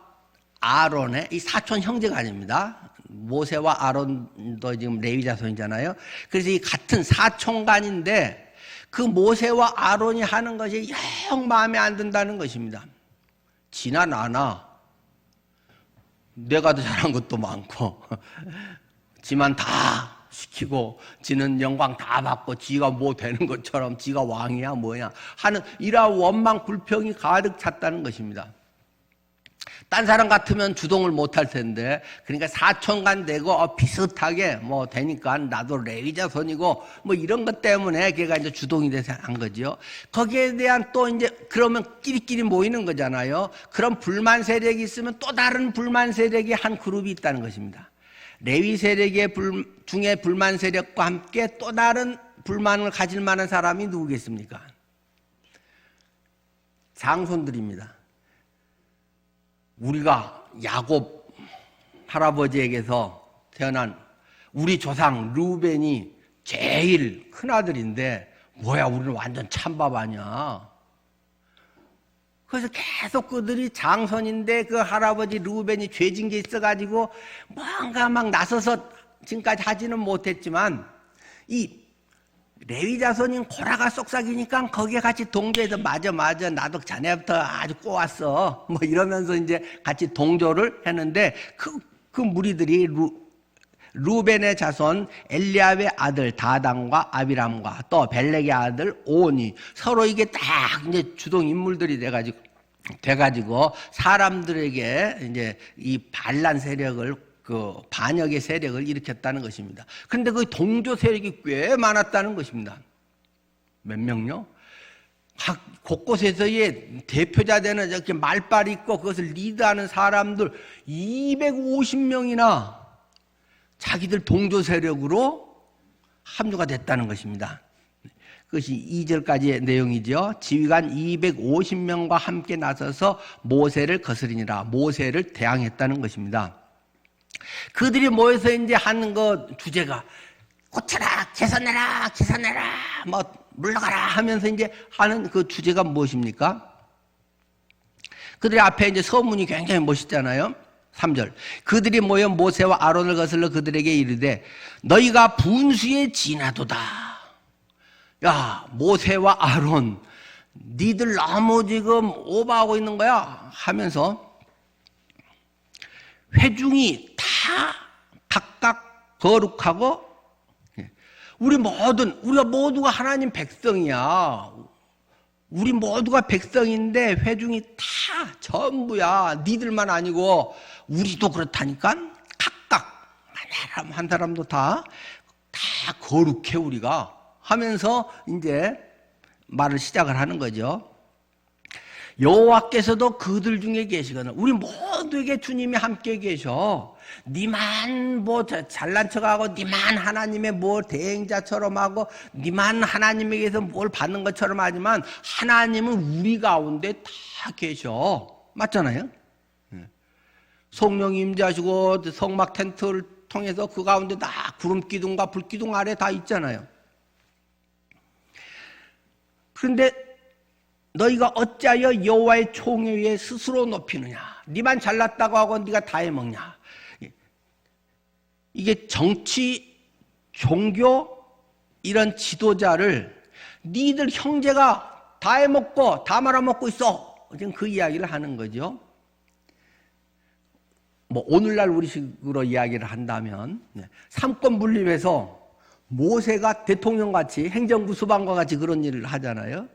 아론의 이 사촌 형제가 아닙니다. 모세와 아론도 지금 레위 자손이잖아요. 그래서 이 같은 사촌간인데 그 모세와 아론이 하는 것이 영 마음에 안 든다는 것입니다. 지나 나나 내가 더 잘한 것도 많고 지만 다 시키고 지는 영광 다 받고 지가 뭐 되는 것처럼 지가 왕이야 뭐야 하는 이러한 원망 불평이 가득 찼다는 것입니다. 딴 사람 같으면 주동을 못할 텐데 그러니까 사촌간 되고 비슷하게 뭐 되니까 나도 레위 자손이고 뭐 이런 것 때문에 걔가 이제 주동이 돼서 한 거죠. 거기에 대한 또 이제 그러면 끼리끼리 모이는 거잖아요. 그런 불만 세력이 있으면 또 다른 불만 세력이 한 그룹이 있다는 것입니다. 레위 세력의 중에 불만 세력과 함께 또 다른 불만을 가질 만한 사람이 누구겠습니까? 장손들입니다. 우리가 야곱 할아버지에게서 태어난 우리 조상 르우벤이 제일 큰아들인데 뭐야 우리는 완전 찬밥 아니야. 그래서 계속 그들이 장손인데 그 할아버지 르우벤이 죄진 게 있어가지고 뭔가 막 나서서 지금까지 하지는 못했지만 이 레위 자손인 고라가 쏙삭이니까 거기에 같이 동조해서 맞아 나도 자네부터 아주 꼬았어 뭐 이러면서 이제 같이 동조를 했는데 그 무리들이 루벤의 자손 엘리압의 아들 다단과 아비람과 또 벨렉의 아들 오니 서로 이게 딱 이제 주동 인물들이 돼가지고 사람들에게 이제 이 반란 세력을 그 반역의 세력을 일으켰다는 것입니다. 그런데 그 동조 세력이 꽤 많았다는 것입니다. 몇 명요? 각 곳곳에서의 대표자 되는 이렇게 말빨 있고 그것을 리드하는 사람들 250명이나 자기들 동조 세력으로 합류가 됐다는 것입니다. 그것이 2절까지의 내용이죠. 지휘관 250명과 함께 나서서 모세를 거스리니라. 모세를 대항했다는 것입니다. 그들이 모여서 이제 하는 그 주제가 고쳐라, 개선해라, 뭐 물러가라 하면서 이제 하는 그 주제가 무엇입니까? 그들의 앞에 이제 서문이 굉장히 멋있잖아요. 3절. 그들이 모여 모세와 아론을 거슬러 그들에게 이르되 너희가 분수에 지나도다. 야, 모세와 아론, 니들 너무 지금 오버하고 있는 거야 하면서 회중이 다 각각 거룩하고 우리가 모두가 하나님 백성이야. 우리 모두가 백성인데 회중이 다 전부야. 니들만 아니고 우리도 그렇다니까. 각각 한 사람도 다 거룩해 우리가 하면서 이제 말을 시작을 하는 거죠. 여호와께서도 그들 중에 계시거든. 우리 모두에게 주님이 함께 계셔. 니만 뭐 잘난 척하고 니만 하나님의 뭐 대행자처럼 하고 니만 하나님에게서 뭘 받는 것처럼 하지만 하나님은 우리 가운데 다 계셔. 맞잖아요. 성령이 임재하시고 성막 텐트를 통해서 그 가운데 다 구름 기둥과 불 기둥 아래 다 있잖아요. 그런데 너희가 어찌하여 여호와의 총회 위에 스스로 높이느냐? 네만 잘났다고 하고 네가 다 해먹냐? 이게 정치, 종교 이런 지도자를 니들 형제가 다 해먹고 다 말아먹고 있어. 지금 그 이야기를 하는 거죠. 뭐 오늘날 우리식으로 이야기를 한다면 삼권 분립해서 모세가 대통령같이 행정부 수반과 같이 그런 일을 하잖아요.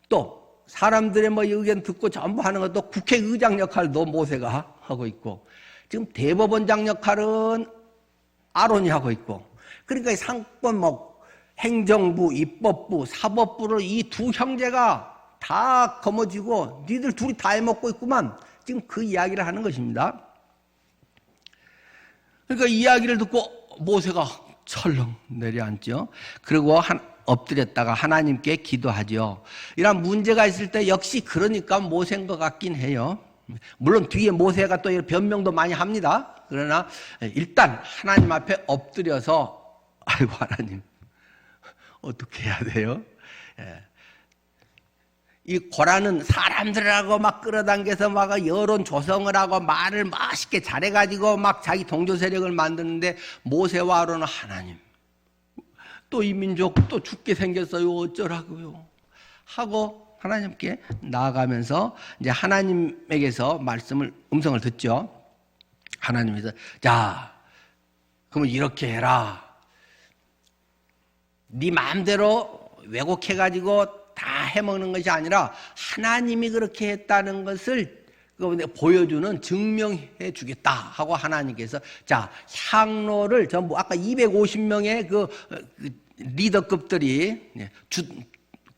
또 사람들의 뭐 의견 듣고 전부 하는 것도 국회의장 역할도 모세가 하고 있고 지금 대법원장 역할은 아론이 하고 있고 그러니까 이 상권 뭐 행정부, 입법부, 사법부를 이 두 형제가 다 거머쥐고 니들 둘이 다 해먹고 있구만. 지금 그 이야기를 하는 것입니다. 그러니까 이야기를 듣고 모세가 철렁 내려앉죠. 그리고 엎드렸다가 하나님께 기도하죠. 이런 문제가 있을 때 역시 그러니까 모세인 것 같긴 해요. 물론 뒤에 모세가 또 변명도 많이 합니다. 그러나 일단 하나님 앞에 엎드려서 아이고 하나님 어떻게 해야 돼요? 이 고라는 사람들하고 막 끌어당겨서 막 여론 조성을 하고 말을 멋있게 잘해가지고 막 자기 동조 세력을 만드는데 모세와 아론은 하나님 또 이 민족 또 죽게 생겼어요 어쩌라고요 하고 하나님께 나아가면서 이제 하나님에게서 음성을 듣죠. 하나님께서 자 그러면 이렇게 해라. 네 마음대로 왜곡해가지고 다 해먹는 것이 아니라 하나님이 그렇게 했다는 것을 보여주는 증명해 주겠다 하고 하나님께서 자 향로를 전부 아까 250명의 그 리더급들이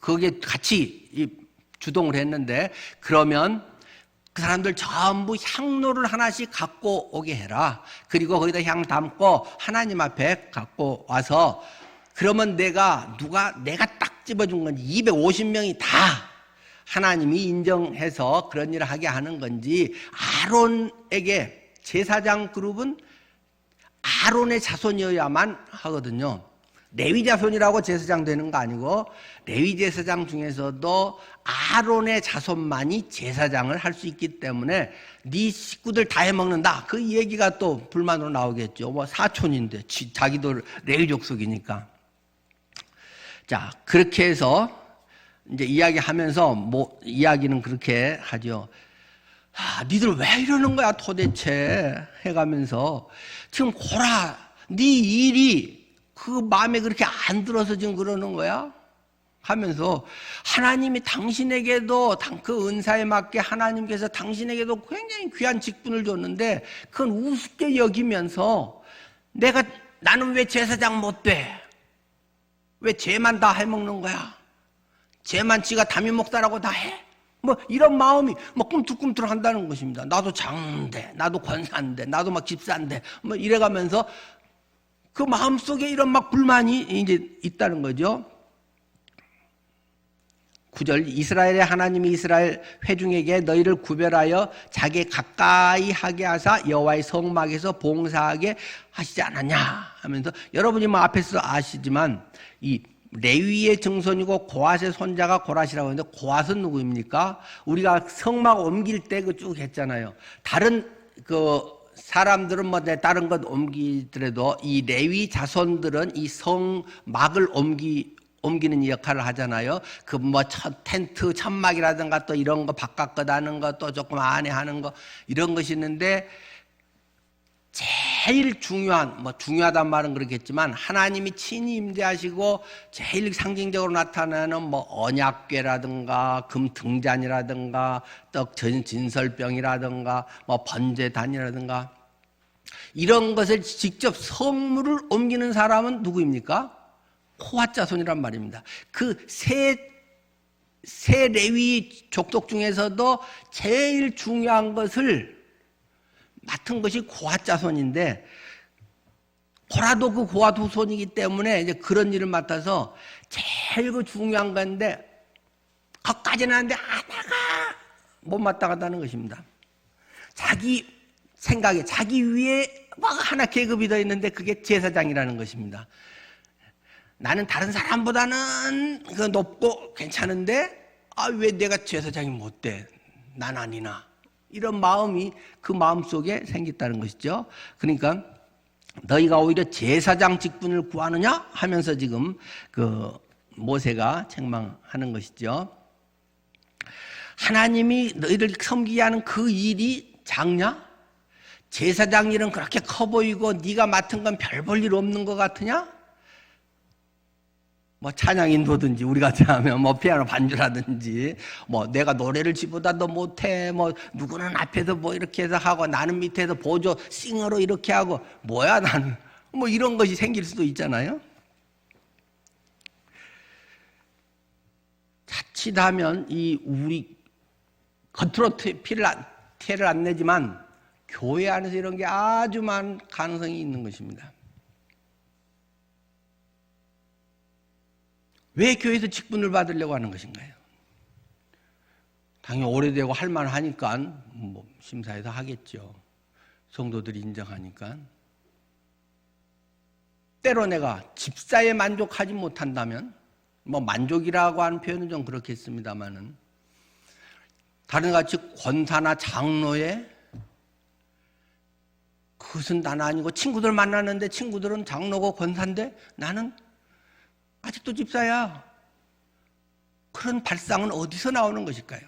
거기에 같이 주동을 했는데 그러면 그 사람들 전부 향로를 하나씩 갖고 오게 해라. 그리고 거기다 향 담고 하나님 앞에 갖고 와서 그러면 내가 딱 집어준 건지 250명이 다 하나님이 인정해서 그런 일을 하게 하는 건지 아론에게 제사장 그룹은 아론의 자손이어야만 하거든요. 레위 자손이라고 제사장 되는 거 아니고 레위 제사장 중에서도 아론의 자손만이 제사장을 할 수 있기 때문에 네 식구들 다 해먹는다. 그 얘기가 또 불만으로 나오겠죠. 뭐 사촌인데 자기도 레위 족속이니까. 자 그렇게 해서 이제 이야기하면서 이야기는 그렇게 하죠. 니들 왜 이러는 거야 도대체 해가면서 지금 고라 네 일이 그 마음에 그렇게 안 들어서 지금 그러는 거야 하면서 하나님이 당신에게도 그 은사에 맞게 하나님께서 당신에게도 굉장히 귀한 직분을 줬는데 그건 우습게 여기면서 나는 왜 제사장 못 돼? 왜 쟤만 다 해먹는 거야? 쟤만 지가 담임 목사라고 다 해? 뭐 이런 마음이 뭐 꿈틀꿈틀 한다는 것입니다. 나도 장인데, 나도 권사인데, 나도 막 집사인데, 뭐 이래가면서 그 마음속에 이런 막 불만이 이제 있다는 거죠. 9절 이스라엘의 하나님이 이스라엘 회중에게 너희를 구별하여 자기 가까이 하게 하사 여호와의 성막에서 봉사하게 하시지 않았냐 하면서 여러분이 뭐 앞에서 아시지만 이 레위의 증손이고 고앗의 손자가 고라시라고 하는데 고앗은 누구입니까? 우리가 성막 옮길 때 그 쭉 했잖아요. 다른 그 사람들은 뭐 다른 것 옮기더라도 이 레위 자손들은 이 성막을 옮기는 역할을 하잖아요. 그 뭐 텐트 천막이라든가 또 이런 거 바깥 것 하는 거 또 조금 안에 하는 거 이런 것이 있는데 제일 중요한, 중요하단 말은 그렇겠지만 하나님이 친히 임재하시고 제일 상징적으로 나타나는 언약궤라든가 금 등잔이라든가 떡 진설병이라든가 번제단이라든가 이런 것을 직접 성물을 옮기는 사람은 누구입니까? 코앗 자손이란 말입니다. 그 세 레위 족속 중에서도 제일 중요한 것을 맡은 것이 고앗 자손인데, 고라도 그 고앗 후손이기 때문에 이제 그런 일을 맡아서 제일 그 중요한 건데, 거기까지는 하는데 하나가 못 마땅하다는 것입니다. 자기 생각에 자기 위에 하나 계급이 더 있는데 그게 제사장이라는 것입니다. 나는 다른 사람보다는 높고 괜찮은데 왜 내가 제사장이 못 돼? 난 아니나. 이런 마음이 그 마음속에 생겼다는 것이죠. 그러니까 너희가 오히려 제사장 직분을 구하느냐 하면서 지금 그 모세가 책망하는 것이죠. 하나님이 너희를 섬기게 하는 그 일이 작냐? 제사장 일은 그렇게 커 보이고 네가 맡은 건 별 볼 일 없는 것 같으냐? 찬양 인도든지 우리 같이 하면 피아노 반주라든지 내가 노래를 지보다 더 못해 누구는 앞에서 이렇게 해서 하고 나는 밑에서 보조 싱어로 이렇게 하고 뭐야 나는 이런 것이 생길 수도 있잖아요. 자칫하면 우리 겉으로 티를 안 내지만 교회 안에서 이런 게 아주 많은 가능성이 있는 것입니다. 왜 교회에서 직분을 받으려고 하는 것인가요? 당연히 오래되고 할만하니까 심사해서 하겠죠. 성도들이 인정하니까. 때로 내가 집사에 만족하지 못한다면 만족이라고 하는 표현은 좀 그렇겠습니다만은 다른 같이 권사나 장로에 그것은 나는 아니고 친구들 만났는데 친구들은 장로고 권사인데 나는 아직도 집사야. 그런 발상은 어디서 나오는 것일까요?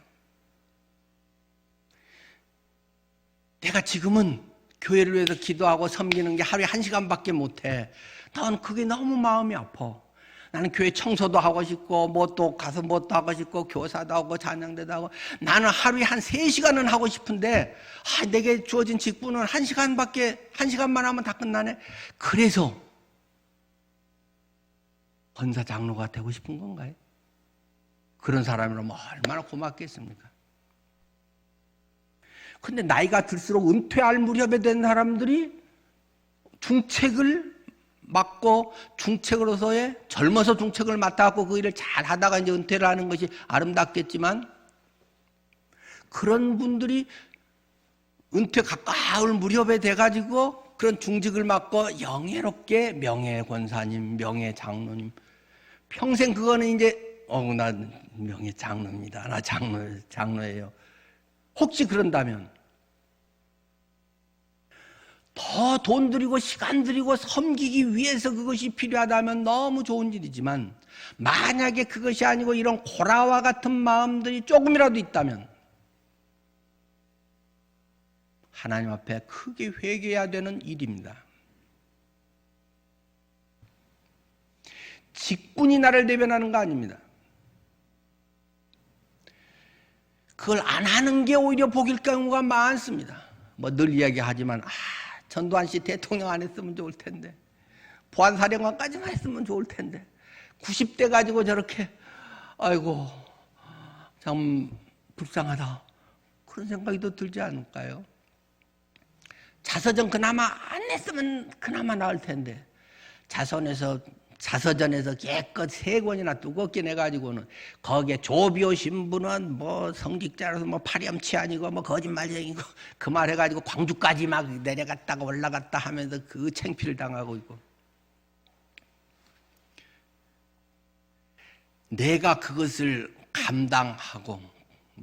내가 지금은 교회를 위해서 기도하고 섬기는 게 하루에 1시간밖에 못해. 난 그게 너무 마음이 아파. 나는 교회 청소도 하고 싶고 또 가서 또 하고 싶고 교사도 하고 찬양대도 하고 나는 하루에 한 3시간은 하고 싶은데 내게 주어진 직분은 1시간만 하면 다 끝나네. 그래서 권사 장로가 되고 싶은 건가요? 그런 사람이라면 얼마나 고맙겠습니까? 근데 나이가 들수록 은퇴할 무렵에 된 사람들이 중책을 맡고 중책으로서의 젊어서 중책을 맡아갖고 그 일을 잘 하다가 이제 은퇴를 하는 것이 아름답겠지만 그런 분들이 은퇴 가까울 무렵에 돼가지고 그런 중직을 맡고 영예롭게 명예권사님, 명예장로님 평생 그거는 이제 나 명예장로입니다. 나 장로예요. 혹시 그런다면 더 돈 들이고 시간 들이고 섬기기 위해서 그것이 필요하다면 너무 좋은 일이지만 만약에 그것이 아니고 이런 고라와 같은 마음들이 조금이라도 있다면 하나님 앞에 크게 회개해야 되는 일입니다. 직분이 나를 대변하는 거 아닙니다. 그걸 안 하는 게 오히려 복일 경우가 많습니다. 늘 이야기하지만 전두환 씨 대통령 안 했으면 좋을 텐데 보안사령관까지만 했으면 좋을 텐데 90대 가지고 저렇게 아이고 참 불쌍하다 그런 생각이 더 들지 않을까요? 자서전 그나마 안 했으면 그나마 나을 텐데 자서전에서 깨끗 3권이나 두껍게 내가지고는 거기에 조비오 신부는 성직자라서 파렴치 아니고 거짓말쟁이고 그 말 해가지고 광주까지 막 내려갔다가 올라갔다 하면서 그 창피를 당하고 있고 내가 그것을 감당하고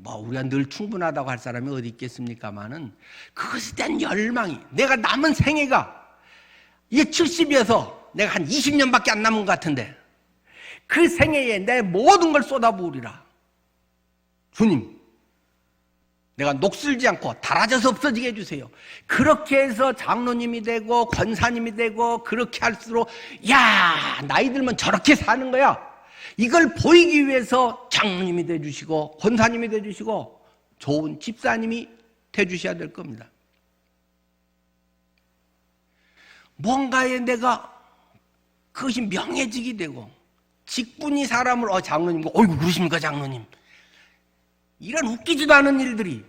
우리가 늘 충분하다고 할 사람이 어디 있겠습니까마는 그것에 대한 열망이 내가 남은 생애가 이게 70이어서 내가 한 20년밖에 안 남은 것 같은데 그 생애에 내 모든 걸 쏟아부으리라. 주님 내가 녹슬지 않고 닳아져서 없어지게 해주세요. 그렇게 해서 장로님이 되고 권사님이 되고 그렇게 할수록 야, 나이 들면 저렇게 사는 거야. 이걸 보이기 위해서 장로님이 돼주시고 권사님이 돼주시고 좋은 집사님이 돼주셔야 될 겁니다. 뭔가에 내가 그것이 명예직이 되고 직분이 사람을 장로님, 어이구 그러십니까 장로님, 이런 웃기지도 않은 일들이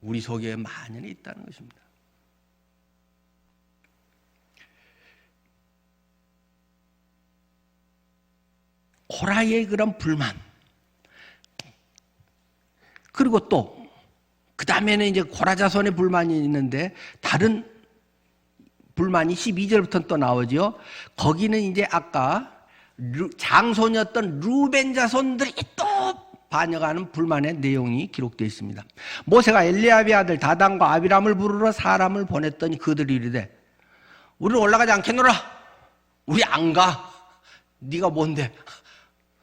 우리 속에 만연히 있다는 것입니다. 고라의 그런 불만, 그리고 또 그 다음에는 이제 고라 자손의 불만이 있는데 다른 불만이 12절부터 또 나오죠. 거기는 이제 아까 장손이었던 루벤 자손들이 또 반역하는 불만의 내용이 기록되어 있습니다. 모세가 엘리압의 아들 다단과 아비람을 부르러 사람을 보냈더니 그들이 이르되 우리는 올라가지 않겠노라. 우리 안 가. 네가 뭔데?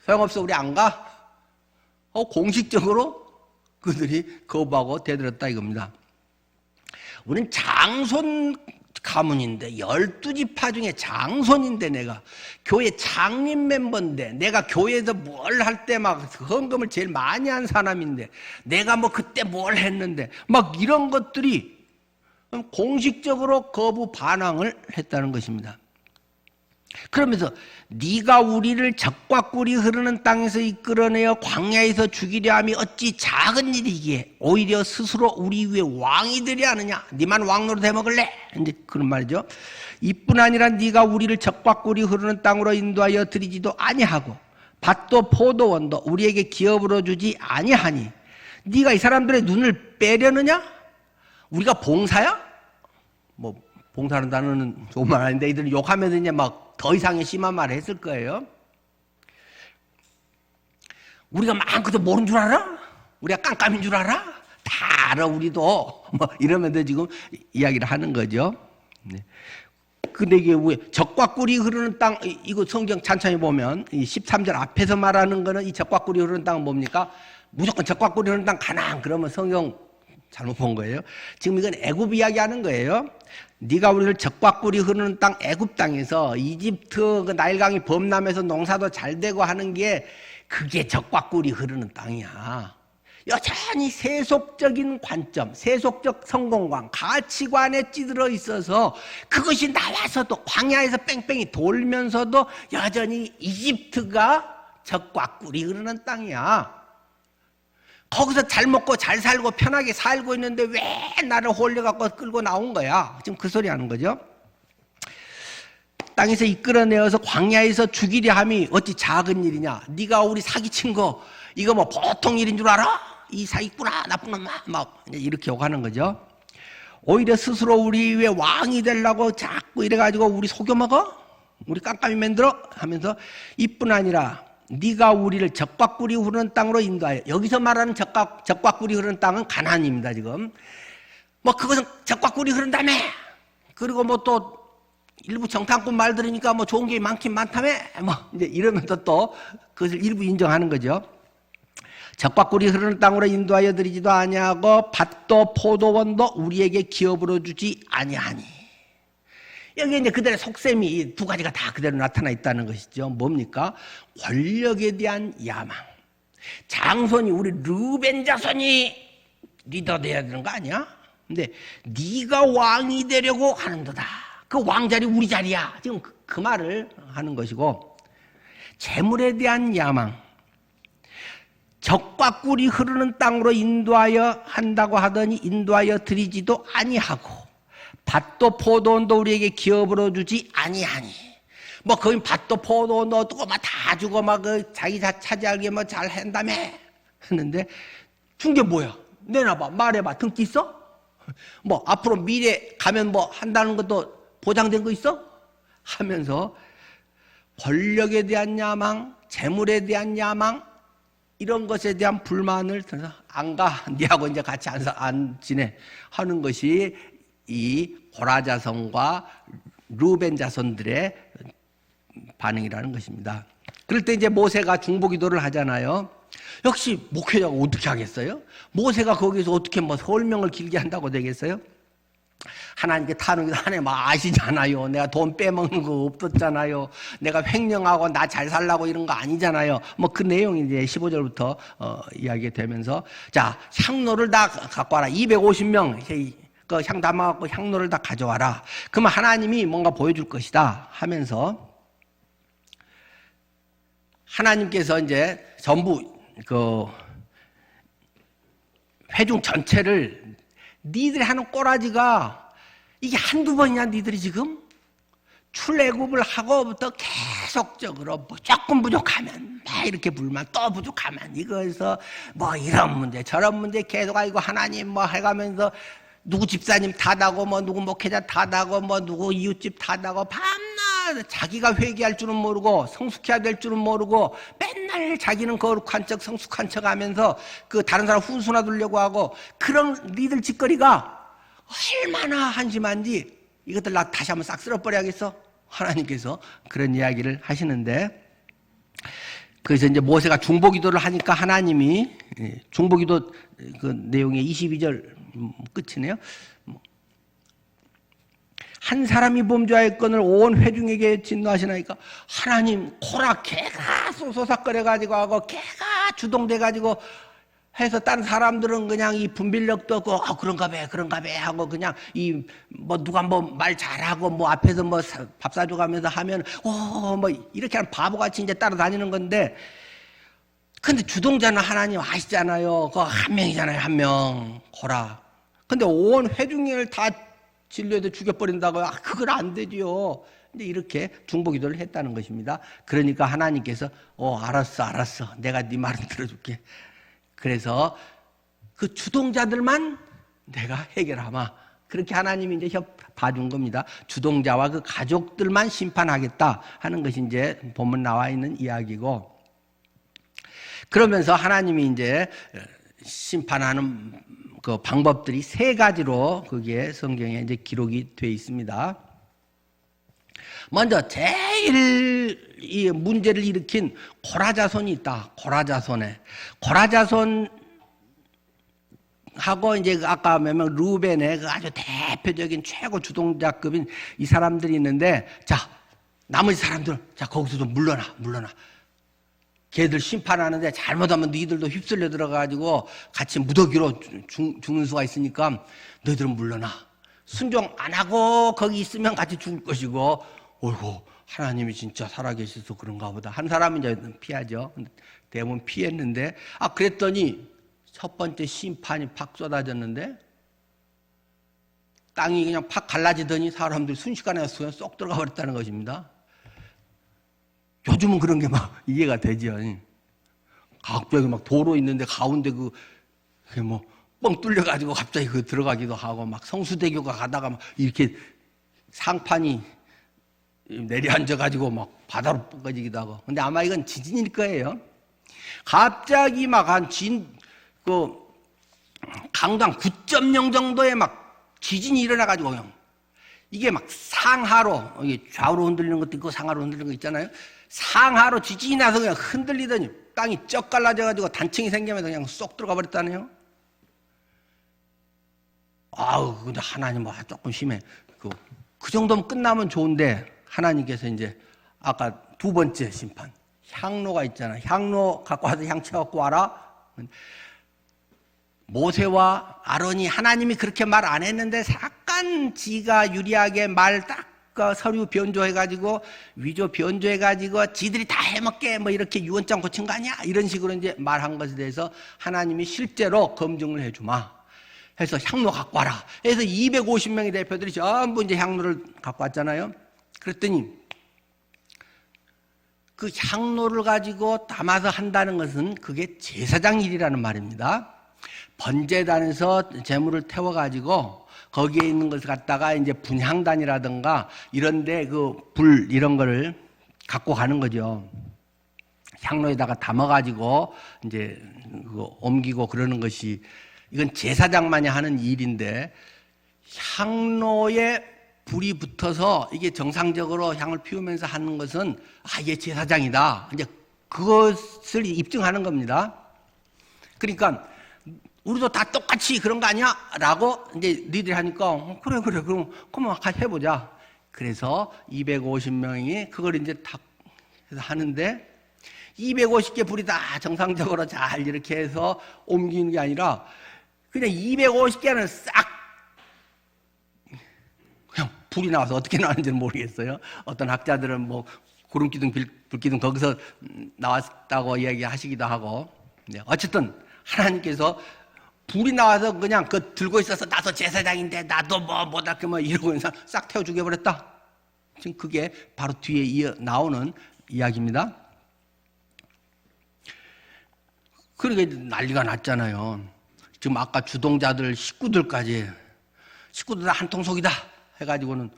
소용없어. 우리 안 가. 공식적으로 그들이 거부하고 대들었다 이겁니다. 우리는 장손 가문인데 12지파 중에 장손인데 내가 교회 창립 멤버인데 내가 교회에서 뭘 할 때 막 헌금을 제일 많이 한 사람인데 내가 뭐 그때 뭘 했는데 막 이런 것들이 공식적으로 거부 반항을 했다는 것입니다. 그러면서 네가 우리를 적과 꿀이 흐르는 땅에서 이끌어내어 광야에서 죽이려 함이 어찌 작은 일이기에 오히려 스스로 우리 위에 왕이 되려 하느냐. 네만 왕노릇 해먹을래? 이제 그런 말이죠. 이뿐 아니라 네가 우리를 적과 꿀이 흐르는 땅으로 인도하여 드리지도 아니하고 밭도 포도원도 우리에게 기업으로 주지 아니하니 네가 이 사람들의 눈을 빼려느냐? 우리가 봉사야? 뭐 봉사하는 단어는 좋은 말 아닌데 이들 욕하면 이제 막 더 이상의 심한 말을 했을 거예요. 우리가 많고도 모르는 줄 알아? 우리가 깜깜인 줄 알아? 다 알아 우리도. 뭐 이러면서 지금 이야기를 하는 거죠. 네. 근데 이게 왜 적과 꿀이 흐르는 땅, 이거 성경 찬찬히 보면 이 13절 앞에서 말하는 거는 이 적과 꿀이 흐르는 땅은 뭡니까? 무조건 적과 꿀이 흐르는 땅 가나안. 그러면 성경 잘못 본 거예요. 지금 이건 애굽 이야기하는 거예요. 네가 우리를 적과 꿀이 흐르는 땅 애굽 땅에서 이집트 그 나일강이 범람해서 농사도 잘 되고 하는 게 그게 적과 꿀이 흐르는 땅이야. 여전히 세속적인 관점, 세속적 성공관, 가치관에 찌들어 있어서 그것이 나와서도 광야에서 뺑뺑이 돌면서도 여전히 이집트가 적과 꿀이 흐르는 땅이야. 거기서 잘 먹고 잘 살고 편하게 살고 있는데 왜 나를 홀려갖고 끌고 나온 거야? 지금 그 소리 하는 거죠. 땅에서 이끌어내어서 광야에서 죽이려 함이 어찌 작은 일이냐? 네가 우리 사기친 거 이거 뭐 보통 일인 줄 알아? 이 사기꾼아 나쁜 놈아 막 이렇게 욕하는 거죠. 오히려 스스로 우리 위에 왕이 되려고 자꾸 이래가지고 우리 속여먹어? 우리 깜깜이 만들어? 하면서 이뿐 아니라 네가 우리를 적과 꿀이 흐르는 땅으로 인도하여. 여기서 말하는 적과 꿀이 흐르는 땅은 가나안입니다. 지금 뭐 그것은 적과 꿀이 흐른다며. 그리고 뭐 또 일부 정탐꾼 말 들으니까 뭐 좋은 게 많긴 많다며. 뭐 이제 이러면서 또 그것을 일부 인정하는 거죠. 적과 꿀이 흐르는 땅으로 인도하여 드리지도 아니하고 밭도 포도원도 우리에게 기업으로 주지 아니하니. 여기 이제 그들의 속셈이 두 가지가 다 그대로 나타나 있다는 것이죠. 뭡니까? 권력에 대한 야망. 장손이 우리 르벤 자손이 리더 돼야 되는 거 아니야? 근데 네가 왕이 되려고 하는도다. 그 왕자리 우리 자리야. 지금 그 말을 하는 것이고, 재물에 대한 야망. 적과 꿀이 흐르는 땅으로 인도하여 한다고 하더니 인도하여 드리지도 아니하고 밭도 포도원도 우리에게 기업으로 주지 아니하니. 뭐 거기 밭도 포도원도 두고 막 다 주고 막 그 자기 차지하게 뭐 잘 한다며 했는데 준 게 뭐야? 내놔봐, 말해봐. 등기 있어? 뭐 앞으로 미래 가면 뭐 한다는 것도 보장된 거 있어? 하면서 권력에 대한 야망, 재물에 대한 야망, 이런 것에 대한 불만을 들어서 안 가, 니하고 이제 같이 안 지내 하는 것이 이 고라 자손과 르벤 자손들의 반응이라는 것입니다. 그럴 때 이제 모세가 중보기도를 하잖아요. 역시 목회자가 어떻게 하겠어요? 모세가 거기서 어떻게 뭐 설명을 길게 한다고 되겠어요? 하나님께 타는 게 하나님 아시잖아요. 내가 돈 빼먹는 거 없었잖아요. 내가 횡령하고 나 잘 살라고 이런 거 아니잖아요. 뭐 그 내용이 이제 15절부터 이야기가 되면서, 자, 향로를 다 갖고 와라. 250명 그 향 담아갖고 향로를 다 가져와라. 그러면 하나님이 뭔가 보여줄 것이다 하면서 하나님께서 이제 전부 그 회중 전체를 니들이 하는 꼬라지가 이게 한두 번이냐 니들이 지금? 출애굽을 하고부터 계속적으로 뭐 조금 부족하면 막 이렇게 불만, 또 부족하면 이거에서 뭐 이런 문제 저런 문제 계속 아이고 하나님 뭐 해가면서 누구 집사님 탓하고 뭐 누구 목회자 탓하고 뭐 누구 이웃집 탓하고 밤낮 자기가 회개할 줄은 모르고 성숙해야 될 줄은 모르고 맨날 자기는 거룩한 척 성숙한 척 하면서 그 다른 사람 훈수나 두려고 하고 그런 니들 짓거리가 얼마나 한심한지 이것들 나 다시 한번 싹 쓸어버려야겠어. 하나님께서 그런 이야기를 하시는데, 그래서 이제 모세가 중보기도를 하니까 하나님이 중보기도 그 내용의 22절 끝이네요. 한 사람이 범죄할 건을 온 회중에게 진노하시나이까. 하나님 코라 개가 쏘소삭거려가지고 하고 개가 주동돼가지고 해서 다른 사람들은 그냥 이 분별력도 없고 그런가 봐 하고 그냥 이 뭐 누가 뭐 말 잘하고 뭐 앞에서 뭐 밥 사줘가면서 하면 뭐 이렇게 하는 바보같이 이제 따라다니는 건데, 근데 주동자는 하나님 아시잖아요. 그거 한 명이잖아요, 한 명. 고라. 근데 온 회중을 다 진료해도 죽여버린다고요? 그건 안 되지요. 근데 이렇게 중보기도를 했다는 것입니다. 그러니까 하나님께서 알았어. 내가 네 말은 들어줄게. 그래서 그 주동자들만 내가 해결하마. 그렇게 하나님이 이제 봐준 겁니다. 주동자와 그 가족들만 심판하겠다 하는 것이 이제 본문 나와 있는 이야기고, 그러면서 하나님이 이제 심판하는 그 방법들이 세 가지로 거기에 성경에 이제 기록이 되어 있습니다. 먼저 제일 이 문제를 일으킨 고라자손이 있다. 고라자손하고 이제 아까 몇 명 루벤의 그 아주 대표적인 최고 주동자급인 이 사람들이 있는데, 자, 나머지 사람들, 자, 거기서 좀 물러나. 걔들 심판하는데 잘못하면 너희들도 휩쓸려 들어가가지고 같이 무더기로 죽는 수가 있으니까 너희들은 물러나. 순종 안 하고 거기 있으면 같이 죽을 것이고, 어이구, 하나님이 진짜 살아계셔서 그런가 보다. 한 사람은 이제 피하죠. 대부분 피했는데, 그랬더니 첫 번째 심판이 팍 쏟아졌는데, 땅이 그냥 팍 갈라지더니 사람들이 순식간에 그냥 쏙 들어가 버렸다는 것입니다. 요즘은 그런 게 막 이해가 되죠. 갑자기 막 도로 있는데 가운데 그게 뭐 뻥 뚫려가지고 갑자기 그 들어가기도 하고, 막 성수대교가 가다가 막 이렇게 상판이 내려앉아가지고 막 바다로 뻗어지기도 하고. 근데 아마 이건 지진일 거예요. 갑자기 막 강도 9.0 정도의 막 지진이 일어나가지고 그냥 이게 막 상하로, 이게 좌우로 흔들리는 것도 있고 상하로 흔들리는 거 있잖아요. 상하로 지진이 나서 그냥 흔들리더니 땅이 쩍 갈라져가지고 단층이 생기면서 그냥 쏙 들어가 버렸다네요. 근데 하나님 조금 심해. 그 정도면 끝나면 좋은데, 하나님께서 이제 아까 두 번째 심판, 향로가 있잖아. 향로 갖고 와서 향채 갖고 와라. 모세와 아론이 하나님이 그렇게 말 안 했는데 약간 지가 유리하게 말 딱 서류 변조해가지고 위조 변조해가지고 지들이 다 해먹게 뭐 이렇게 유언장 고친 거 아니야? 이런 식으로 이제 말한 것에 대해서 하나님이 실제로 검증을 해주마 해서 향로 갖고 와라. 그래서 250명의 대표들이 전부 이제 향로를 갖고 왔잖아요. 그랬더니 그 향로를 가지고 담아서 한다는 것은 그게 제사장 일이라는 말입니다. 번제단에서 제물을 태워가지고 거기에 있는 것을 갖다가 이제 분향단이라든가 이런데 그 불 이런 거를 갖고 가는 거죠. 향로에다가 담아가지고 이제 그거 옮기고 그러는 것이, 이건 제사장만이 하는 일인데, 향로에 불이 붙어서 이게 정상적으로 향을 피우면서 하는 것은 이게 제사장이다. 이제 그것을 입증하는 겁니다. 그러니까 우리도 다 똑같이 그런 거 아니야? 라고 이제 니들이 하니까 그래 그럼 같이 해보자. 그래서 250명이 그걸 이제 다 해서 하는데 250개 불이 다 정상적으로 잘 이렇게 해서 옮기는 게 아니라 그냥 250개는 싹 그냥 불이 나와서 어떻게 나왔는지는 모르겠어요. 어떤 학자들은 뭐 구름기둥, 불기둥 거기서 나왔다고 이야기하시기도 하고. 네, 어쨌든 하나님께서 불이 나와서 그냥 그 들고 있어서 나도 제사장인데 나도 뭐 뭐다 뭐 이러고 싹 태워 죽여버렸다. 지금 그게 바로 뒤에 이어 나오는 이야기입니다. 그러게 난리가 났잖아요. 지금 아까 주동자들 식구들까지 식구들 다 한통속이다 해가지고는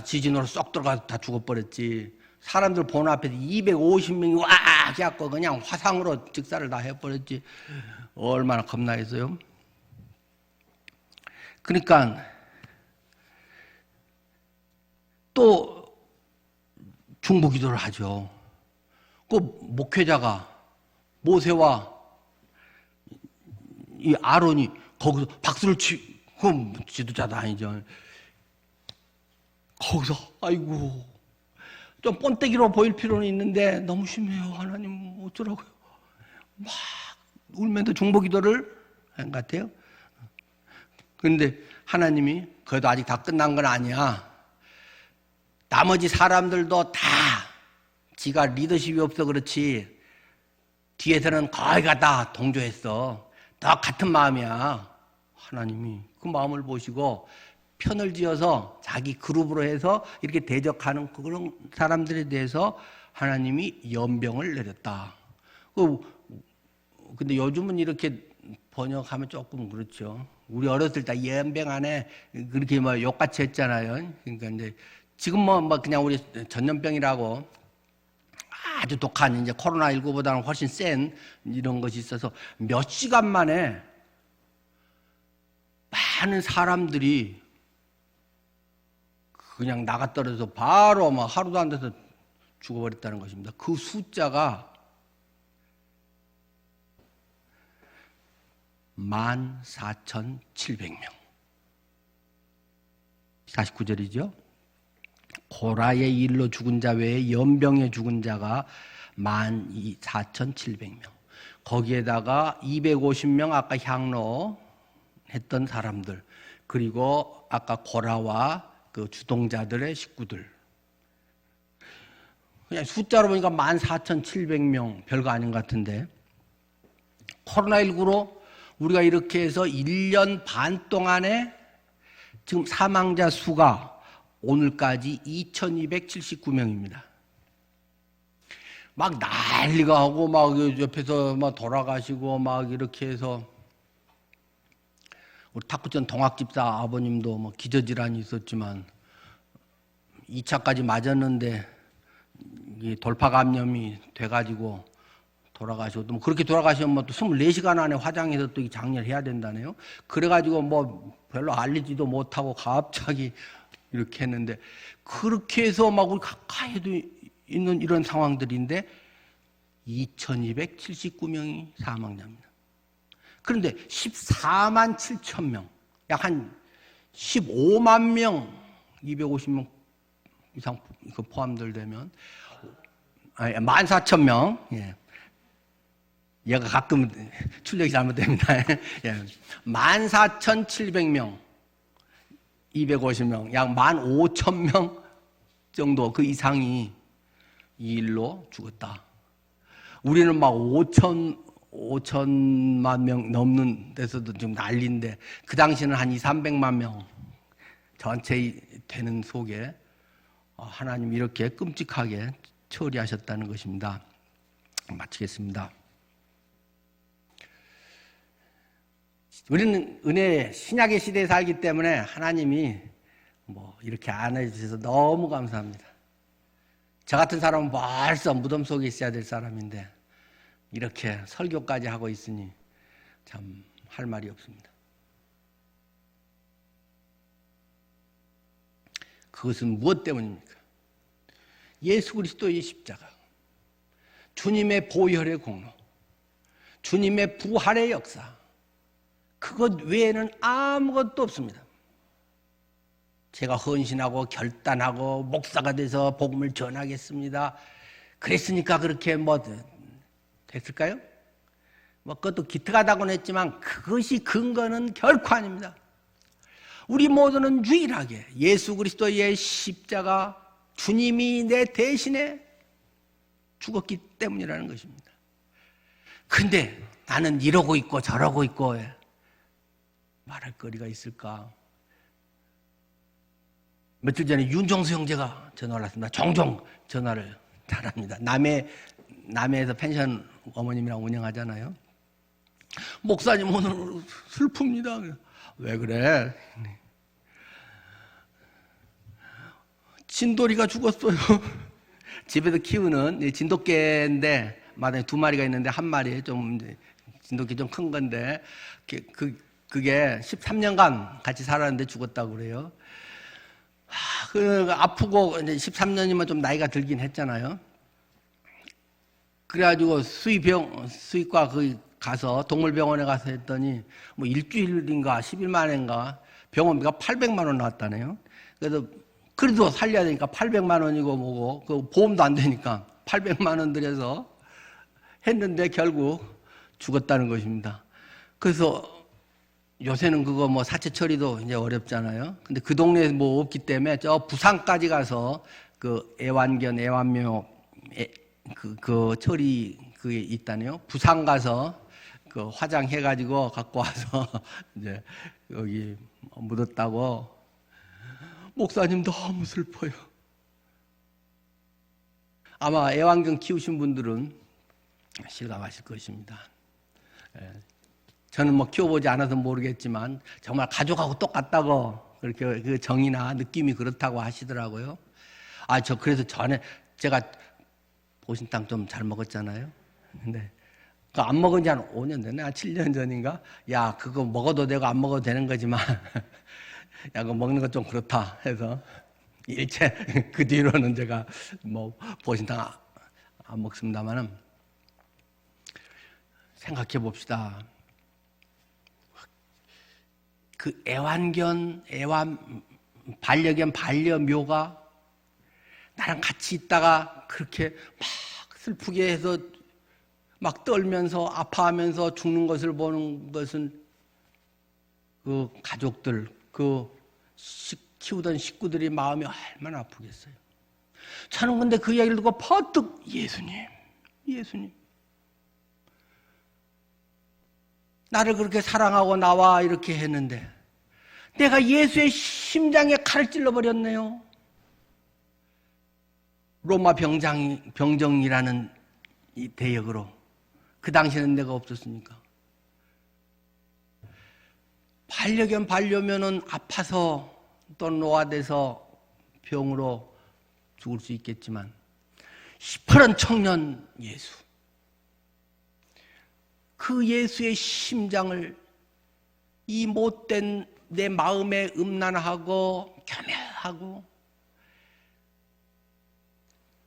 지진으로 쏙 들어가서 다 죽어버렸지. 사람들 보는 앞에서 250명이 와 해갖고 그냥 화상으로 직사를 다 해버렸지. 얼마나 겁나겠어요. 그러니까 또 중보기도를 하죠. 그 목회자가 모세와 이 아론이 거기서 박수를 그건 지도자도 아니죠. 거기서 아이고 좀 번떼기로 보일 필요는 있는데 너무 심해요. 하나님 어쩌라고요. 막 울면서 중보기도를 한 것 같아요. 그런데 하나님이 그래도 아직 다 끝난 건 아니야. 나머지 사람들도 다 지가 리더십이 없어 그렇지 뒤에서는 거의가 다 동조했어. 다 같은 마음이야. 하나님이 그 마음을 보시고 편을 지어서 자기 그룹으로 해서 이렇게 대적하는 그런 사람들에 대해서 하나님이 연병을 내렸다. 근데 요즘은 이렇게 번역하면 조금 그렇죠. 우리 어렸을 때 연병 안에 그렇게 뭐 욕같이 했잖아요. 그러니까 이제 지금 뭐 그냥 우리 전염병이라고 아주 독한 이제 코로나19보다는 훨씬 센 이런 것이 있어서 몇 시간 만에 많은 사람들이 그냥 나가 떨어져서 바로 막 하루도 안 돼서 죽어버렸다는 것입니다. 그 숫자가 14,700명. 49절이죠. 고라의 일로 죽은 자 외에 연병에 죽은 자가 14,700명. 거기에다가 250명 아까 향로했던 사람들, 그리고 아까 고라와 그 주동자들의 식구들. 그냥 숫자로 보니까 14,700명 별거 아닌 것 같은데 코로나19로 우리가 이렇게 해서 1년 반 동안에 지금 사망자 수가 오늘까지 2,279명입니다. 막 난리가 하고 막 옆에서 막 돌아가시고 막 이렇게 해서 우리 탁구전 동학집사 아버님도 뭐 기저질환이 있었지만 2차까지 맞았는데 돌파 감염이 돼가지고 돌아가시고 또 뭐 그렇게 돌아가시면 뭐 또 24시간 안에 화장해서 또 장례를 해야 된다네요. 그래가지고 뭐 별로 알리지도 못하고 갑자기 이렇게 했는데 그렇게 해서 막 우리 가까이에도 있는 이런 상황들인데 2,279명이 사망자입니다. 그런데 14만 7천 명, 약 한 15만 명, 250명 이상 포함들 되면 14,000명. 예. 얘가 가끔 출력이 잘못됩니다. 예. 14,700명, 250명, 약 15,000명 정도 그 이상이 이 일로 죽었다. 우리는 막 5천만 명 넘는 데서도 지금 난리인데 그 당시는 한 200~300만 명 전체 되는 속에 하나님이 이렇게 끔찍하게 처리하셨다는 것입니다. 마치겠습니다. 우리는 은혜 신약의 시대에 살기 때문에 하나님이 뭐 이렇게 안해 주셔서 너무 감사합니다. 저 같은 사람은 벌써 무덤 속에 있어야 될 사람인데 이렇게 설교까지 하고 있으니 참 할 말이 없습니다. 그 그것은 무엇 때문입니까? 예수 그리스도의 십자가, 주님의 보혈의 공로, 주님의 부활의 역사, 그것 외에는 아무것도 없습니다. 제가 헌신하고 결단하고 목사가 돼서 복음을 전하겠습니다. 그랬으니까 그렇게 됐을까요? 그것도 기특하다고는 했지만 그것이 근거는 결코 아닙니다. 우리 모두는 유일하게 예수 그리스도의 십자가, 주님이 내 대신에 죽었기 때문이라는 것입니다. 근데 나는 이러고 있고 저러고 있고 말할 거리가 있을까? 며칠 전에 윤정수 형제가 전화를 왔습니다. 종종 전화를 잘합니다. 남해에서 펜션 어머님이랑 운영하잖아요. 목사님 오늘 슬픕니다. 왜 그래? 진돌이가 죽었어요. 집에서 키우는 진돗개인데 마당에 2마리가 있는데 한 마리 좀 진돗개 좀 큰 건데 그게 13년간 같이 살았는데 죽었다고 그래요. 아프고 이제 13년이면 좀 나이가 들긴 했잖아요. 그래가지고 수의과 가서 동물병원에 가서 했더니 일주일인가 10일 만인가 병원비가 800만 원 나왔다네요. 그래서 그래도 살려야 되니까 800만 원이고 뭐고 그 보험도 안 되니까 800만 원 들여서 했는데 결국 죽었다는 것입니다. 그래서 요새는 그거 사체 처리도 이제 어렵잖아요. 근데 그 동네에 없기 때문에 저 부산까지 가서 그 애완묘 그 처리 그게 있다네요. 부산 가서 그 화장해가지고 갖고 와서 이제 여기 묻었다고. 목사님 너무 슬퍼요. 아마 애완견 키우신 분들은 실감하실 것입니다. 저는 키워보지 않아서 모르겠지만 정말 가족하고 똑같다고 그렇게 그 정이나 느낌이 그렇다고 하시더라고요. 그래서 전에 제가 보신탕 좀 잘 먹었잖아요. 근데 안 먹은 지 한 5년 됐나? 7년 전인가? 야, 그거 먹어도 되고 안 먹어도 되는 거지만 야, 그거 먹는 거 좀 그렇다 해서 일체 그 뒤로는 제가 보신탕 안 먹습니다만은 생각해 봅시다. 그 반려견, 반려묘가 나랑 같이 있다가 그렇게 막 슬프게 해서 막 떨면서 아파하면서 죽는 것을 보는 것은 그 가족들, 키우던 식구들이 마음이 얼마나 아프겠어요. 저는 근데 그 이야기를 듣고 퍼뜩 예수님. 나를 그렇게 사랑하고 나와 이렇게 했는데 내가 예수의 심장에 칼을 찔러버렸네요. 로마 병정이라는 이 대역으로. 그 당시에는 내가 없었으니까. 반려견, 반려묘는 아파서 또 노화돼서 병으로 죽을 수 있겠지만 시퍼런 청년 예수, 그 예수의 심장을 이 못된 내 마음에 음란하고 겸해하고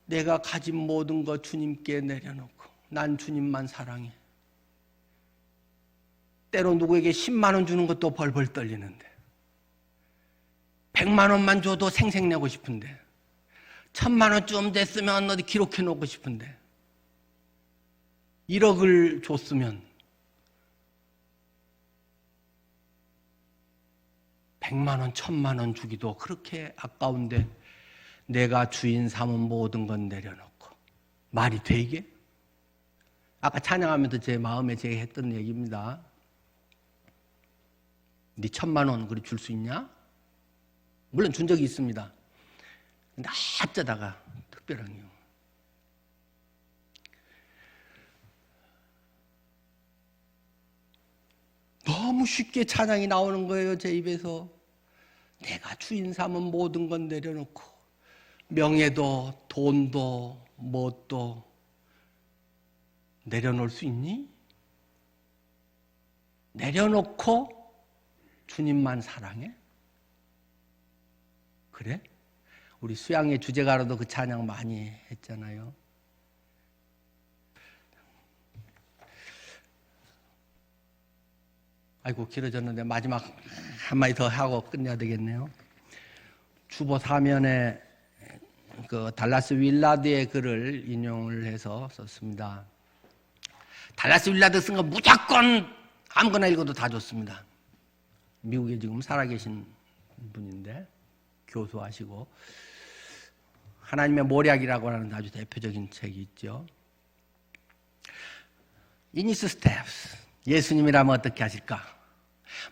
내가 가진 모든 것 주님께 내려놓고 난 주님만 사랑해. 때로 누구에게 10만 원 주는 것도 벌벌 떨리는데 100만 원만 줘도 생색내고 싶은데 1000만 원쯤 됐으면 어디 기록해 놓고 싶은데 1억을 줬으면 100만 원, 1000만 원 주기도 그렇게 아까운데 내가 주인 삼은 모든 건 내려놓고. 말이 돼 이게? 아까 찬양하면서 제 마음에 제가 했던 얘기입니다. 네 1000만 원 그리 줄 수 있냐? 물론 준 적이 있습니다. 근데 어쩌다가 특별한 이유. 너무 쉽게 찬양이 나오는 거예요, 제 입에서. 내가 주인 삼은 모든 건 내려놓고 명예도 돈도 뭣도 내려놓을 수 있니? 내려놓고 주님만 사랑해? 그래? 우리 수양의 주제가로도 그 찬양 많이 했잖아요. 아이고 길어졌는데 마지막 한마디 더 하고 끝내야 되겠네요. 주보 사면에 그 달라스 윌라드의 글을 인용을 해서 썼습니다. 달라스 윌라드 쓴 거 무조건 아무거나 읽어도 다 좋습니다. 미국에 지금 살아계신 분인데 교수하시고 하나님의 모략이라고 하는 아주 대표적인 책이 있죠. 이니스 스텝스, 예수님이라면 어떻게 하실까?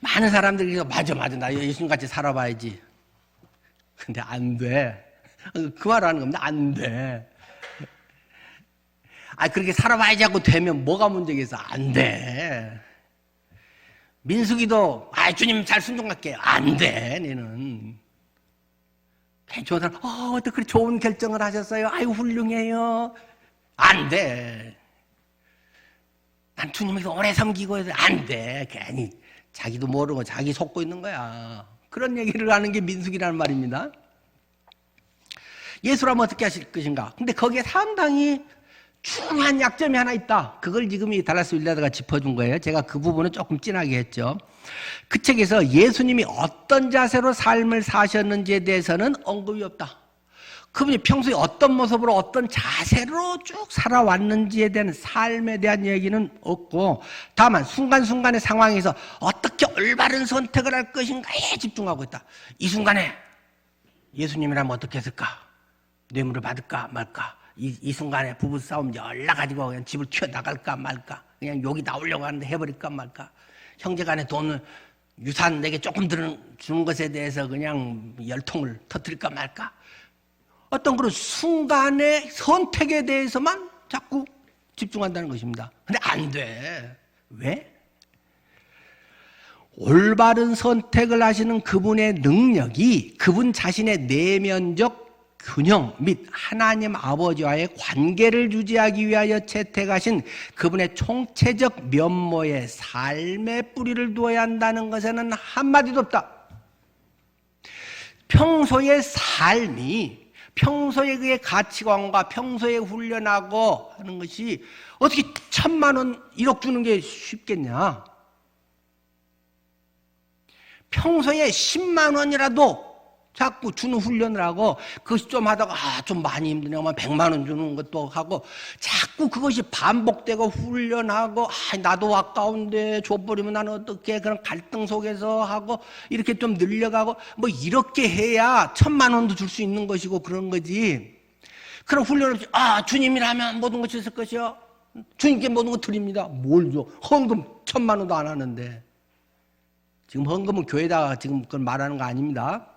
많은 사람들이 맞아 나 예수님같이 살아봐야지. 근데 안 돼. 그 말을 하는 겁니다. 안 돼. 그렇게 살아봐야지 하고 되면 뭐가 문제겠어? 안 돼. 민숙이도 주님 잘 순종할게요. 안 돼. 너는. 좋은 사람, 어떻게 그렇게 좋은 결정을 하셨어요? 아유 훌륭해요. 안 돼. 난 주님을 오래 섬기고 해서 안 돼. 괜히 자기도 모르고 자기 속고 있는 거야. 그런 얘기를 하는 게 민숙이라는 말입니다. 예수라면 어떻게 하실 것인가? 근데 거기에 상당히 중요한 약점이 하나 있다. 그걸 지금 이 달라스 윌라드가 짚어준 거예요. 제가 그 부분은 조금 진하게 했죠. 그 책에서 예수님이 어떤 자세로 삶을 사셨는지에 대해서는 언급이 없다. 그분이 평소에 어떤 모습으로 어떤 자세로 쭉 살아왔는지에 대한 삶에 대한 얘기는 없고, 다만 순간순간의 상황에서 어떻게 올바른 선택을 할 것인가에 집중하고 있다. 이 순간에 예수님이라면 어떻게 했을까? 뇌물을 받을까 말까? 이 순간에 부부싸움 열나가지고 그냥 집을 튀어나갈까 말까? 그냥 욕이 나오려고 하는데 해버릴까 말까? 형제간에 돈을 유산 내게 조금 주는 것에 대해서 그냥 열통을 터뜨릴까 말까? 어떤 그런 순간의 선택에 대해서만 자꾸 집중한다는 것입니다. 근데 안 돼. 왜? 올바른 선택을 하시는 그분의 능력이 그분 자신의 내면적 균형 및 하나님 아버지와의 관계를 유지하기 위하여 채택하신 그분의 총체적 면모의 삶의 뿌리를 두어야 한다는 것에는 한마디도 없다. 평소의 삶이, 평소에 그의 가치관과 평소에 훈련하고 하는 것이 어떻게 1,000만 원, 1억 주는 게 쉽겠냐? 평소에 10만 원이라도 자꾸 주는 훈련을 하고, 그것이 좀 하다가 좀 많이 힘드냐 하면 100만 원 주는 것도 하고, 자꾸 그것이 반복되고 훈련하고, 나도 아까운데 줘버리면 나는 어떻게, 그런 갈등 속에서 하고 이렇게 좀 늘려가고, 뭐 이렇게 해야 1,000만 원도 줄 수 있는 것이고 그런 거지. 그런 훈련 없이 주님이라면 모든 것이 있을 것이요, 주님께 모든 것 드립니다. 뭘 줘? 헌금 1,000만 원도 안 하는데. 지금 헌금은 교회다가 지금 그걸 말하는 거 아닙니다.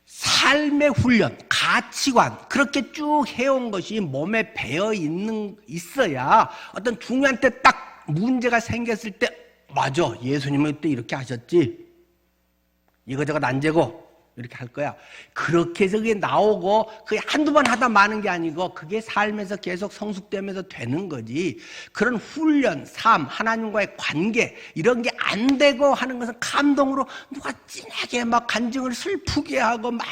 삶의 훈련, 가치관, 그렇게 쭉 해온 것이 몸에 배어 있어야 어떤 중요한 때 딱 문제가 생겼을 때, 맞아, 예수님은 또 이렇게 하셨지, 이거저것 안 재고 이렇게 할 거야. 그렇게 해서 그게 나오고, 그게 한두 번 하다 마는 게 아니고 그게 삶에서 계속 성숙되면서 되는 거지. 그런 훈련, 삶, 하나님과의 관계 이런 게 안 되고 하는 것은 감동으로 누가 진하게 막 간증을 슬프게 하고 막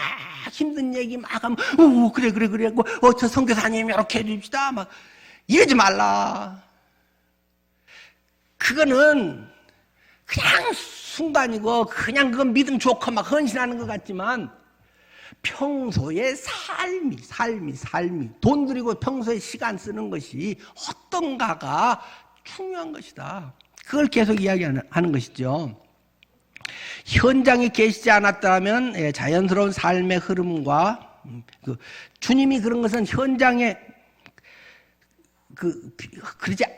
힘든 얘기 막 하면 그래 저 선교사님 이렇게 해줍시다 막 이러지 말라. 그거는 그냥 순간이고 그냥 그건 믿음 좋고 막 헌신하는 것 같지만, 평소의 삶이 돈 들이고 평소에 시간 쓰는 것이 어떤가가 중요한 것이다. 그걸 계속 이야기하는 것이죠. 현장에 계시지 않았다면 자연스러운 삶의 흐름과 주님이 그런 것은 현장에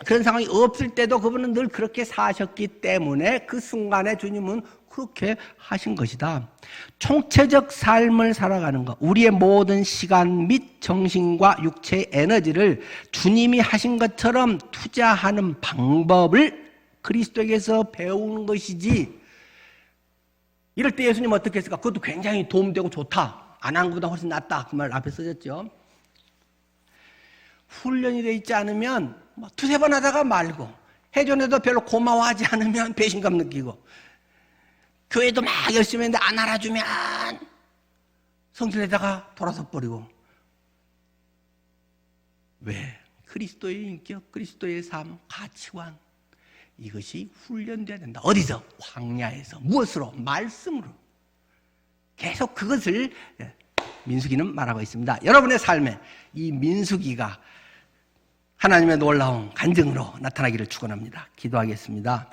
그런 상황이 없을 때도 그분은 늘 그렇게 사셨기 때문에 그 순간에 주님은 그렇게 하신 것이다. 총체적 삶을 살아가는 것, 우리의 모든 시간 및 정신과 육체의 에너지를 주님이 하신 것처럼 투자하는 방법을 그리스도에게서 배우는 것이지. 이럴 때 예수님 어떻게 했을까? 그것도 굉장히 도움되고 좋다, 안 한 것보다 훨씬 낫다, 그 말 앞에 써졌죠. 훈련이 되어 있지 않으면 두세 번 하다가 말고, 해전에도 별로 고마워하지 않으면 배신감 느끼고, 교회도 막 열심히 했는데 안 알아주면 성질내다가 돌아서 버리고. 왜? 그리스도의 인격, 그리스도의 삶, 가치관 이것이 훈련돼야 된다. 어디서? 광야에서. 무엇으로? 말씀으로. 계속 그것을 민수기는 말하고 있습니다. 여러분의 삶에 이 민수기가 하나님의 놀라운 간증으로 나타나기를 축원합니다. 기도하겠습니다.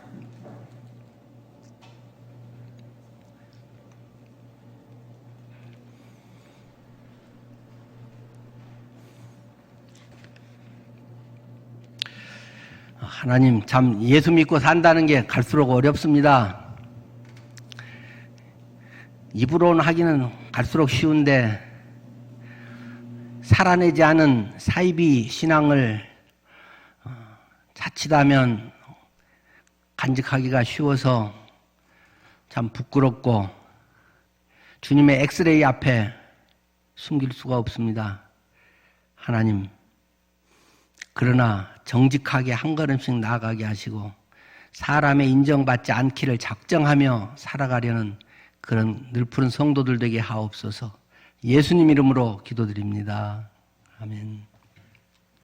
하나님, 참 예수 믿고 산다는 게 갈수록 어렵습니다. 입으로는 하기는 갈수록 쉬운데 살아내지 않은 사이비 신앙을 자칫하면 간직하기가 쉬워서 참 부끄럽고 주님의 엑스레이 앞에 숨길 수가 없습니다. 하나님, 그러나 정직하게 한 걸음씩 나아가게 하시고 사람의 인정받지 않기를 작정하며 살아가려는 그런 늘푸른 성도들 되게 하옵소서. 예수님 이름으로 기도드립니다. 아멘.